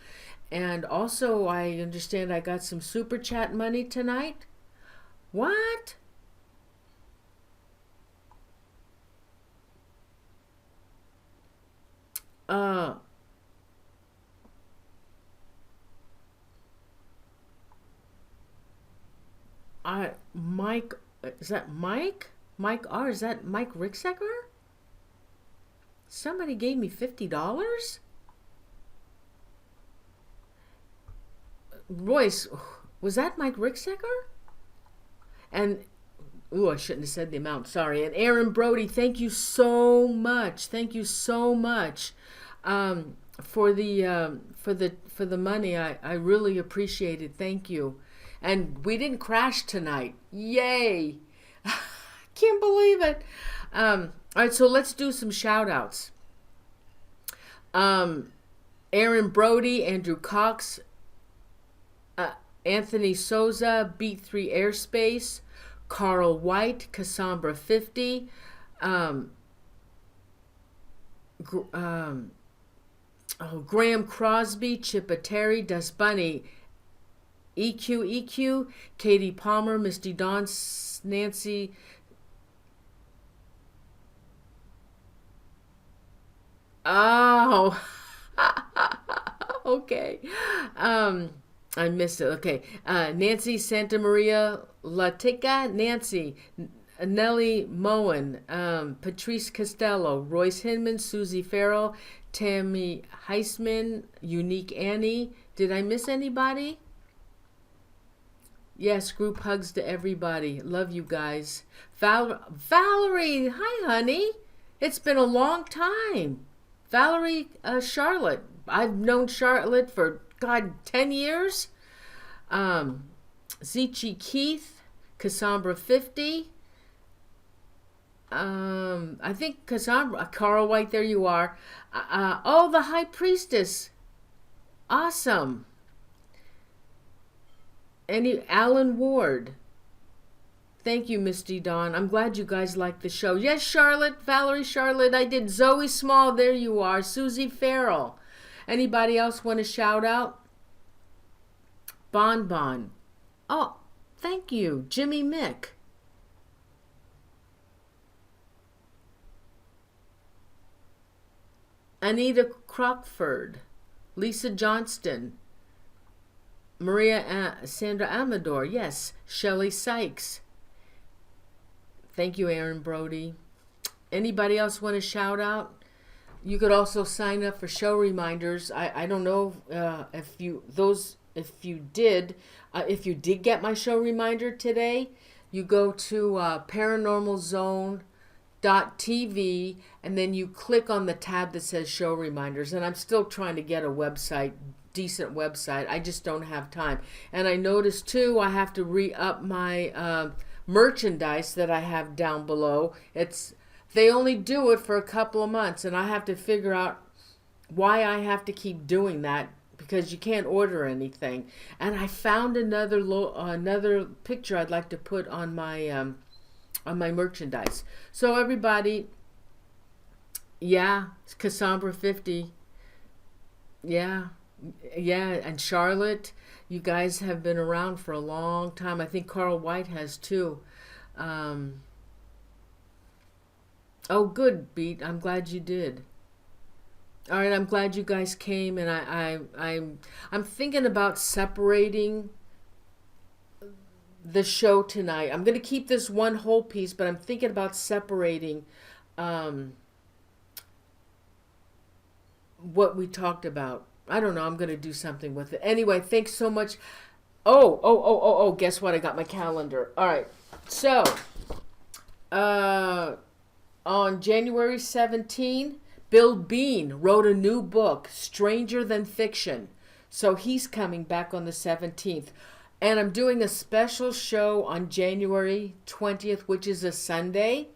A: And also, I understand I got some super chat money tonight. What? Mike, is that Mike? Mike R, is that Mike Ricksecker? Somebody gave me $50? Royce, was that Mike Ricksecker? And, I shouldn't have said the amount, sorry. And Aaron Brody, thank you so much. Thank you so much for the money. I really appreciate it. Thank you. And we didn't crash tonight. Yay. Can't believe it. All right, so let's do some shout outs. Aaron Brody, Andrew Cox, Anthony Souza, Beat 3 Airspace, Carl White, Cassandra 50, Graham Crosby, Chippa Terry, Dust Bunny, EQ, Katie Palmer, Misty Dawn, Nancy. Oh, okay. I missed it. Okay. Nancy Santa Maria Latica, Nancy, Nellie Moen, Patrice Costello, Royce Hinman, Susie Farrell, Tammy Heisman, Unique Annie. Did I miss anybody? Yes, group hugs to everybody. Love you guys. Valerie, hi, honey. It's been a long time. Valerie, Charlotte. I've known Charlotte for, 10 years. Zichi Keith, Cassandra 50. I think Cassandra, Carl White, there you are. The High Priestess. Awesome. Alan Ward. Thank you, Misty Dawn. I'm glad you guys like the show. Yes, Charlotte, Valerie, Charlotte, I did. Zoe Small, there you are. Susie Farrell. Anybody else want to shout out? Bon Bon. Oh, thank you. Jimmy Mick. Anita Crockford. Lisa Johnston. Maria Sandra Amador. Yes. Shelley Sykes. Thank you, Aaron Brody. Anybody else want to shout out? You could also sign up for show reminders. I don't know if you did get my show reminder today. You go to ParanormalZoneTV TV, and then you click on the tab that says show reminders. And I'm still trying to get a website, decent website. I just don't have time. And I noticed too, I have to re-up my merchandise that I have down below. They only do it for a couple of months, and I have to figure out why I have to keep doing that, because you can't order anything. And I found another picture I'd like to put on my merchandise. So everybody, yeah, Cassandra 50, yeah, and Charlotte, you guys have been around for a long time. I think Carl White has too. Oh, good, Beat. I'm glad you did. All right, I'm glad you guys came, and I'm thinking about separating the show tonight. I'm going to keep this one whole piece, but I'm thinking about separating what we talked about. I don't know. I'm going to do something with it. Anyway, thanks so much. Oh, guess what? I got my calendar. All right. So, on January 17, Bill Bean wrote a new book, Stranger Than Fiction. So he's coming back on the 17th. And I'm doing a special show on January 20th, which is a Sunday,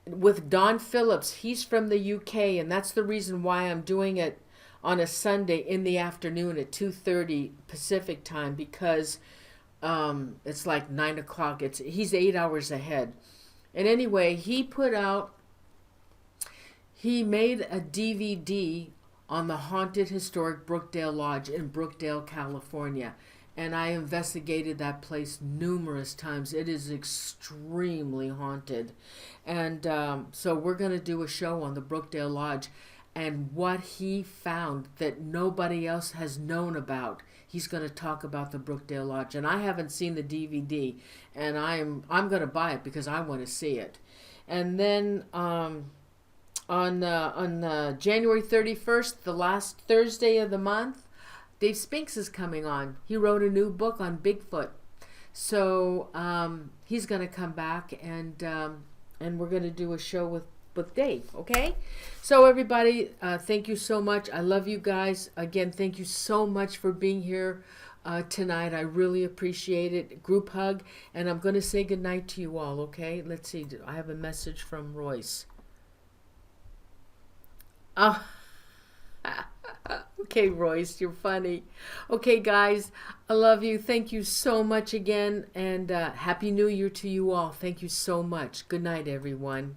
A: with Don Phillips. He's from the UK, and that's the reason why I'm doing it on a Sunday in the afternoon at 2:30 Pacific time, because it's like 9 o'clock. He's 8 hours ahead. And anyway, he made a DVD on the haunted historic Brookdale Lodge in Brookdale, California. And I investigated that place numerous times. It is extremely haunted. And so we're going to do a show on the Brookdale Lodge and what he found that nobody else has known about. He's going to talk about the Brookdale Lodge. And I haven't seen the DVD, and I'm going to buy it because I want to see it. And then on January 31st, the last Thursday of the month, Dave Spinks is coming on. He wrote a new book on Bigfoot. So he's going to come back, and we're going to do a show with Dave, okay? So everybody, thank you so much. I love you guys. Again, thank you so much for being here tonight. I really appreciate it. Group hug, and I'm going to say goodnight to you all, okay? Let's see. I have a message from Royce. Oh. Okay, Royce, you're funny. Okay, guys, I love you. Thank you so much again, and Happy New Year to you all. Thank you so much. Good night, everyone.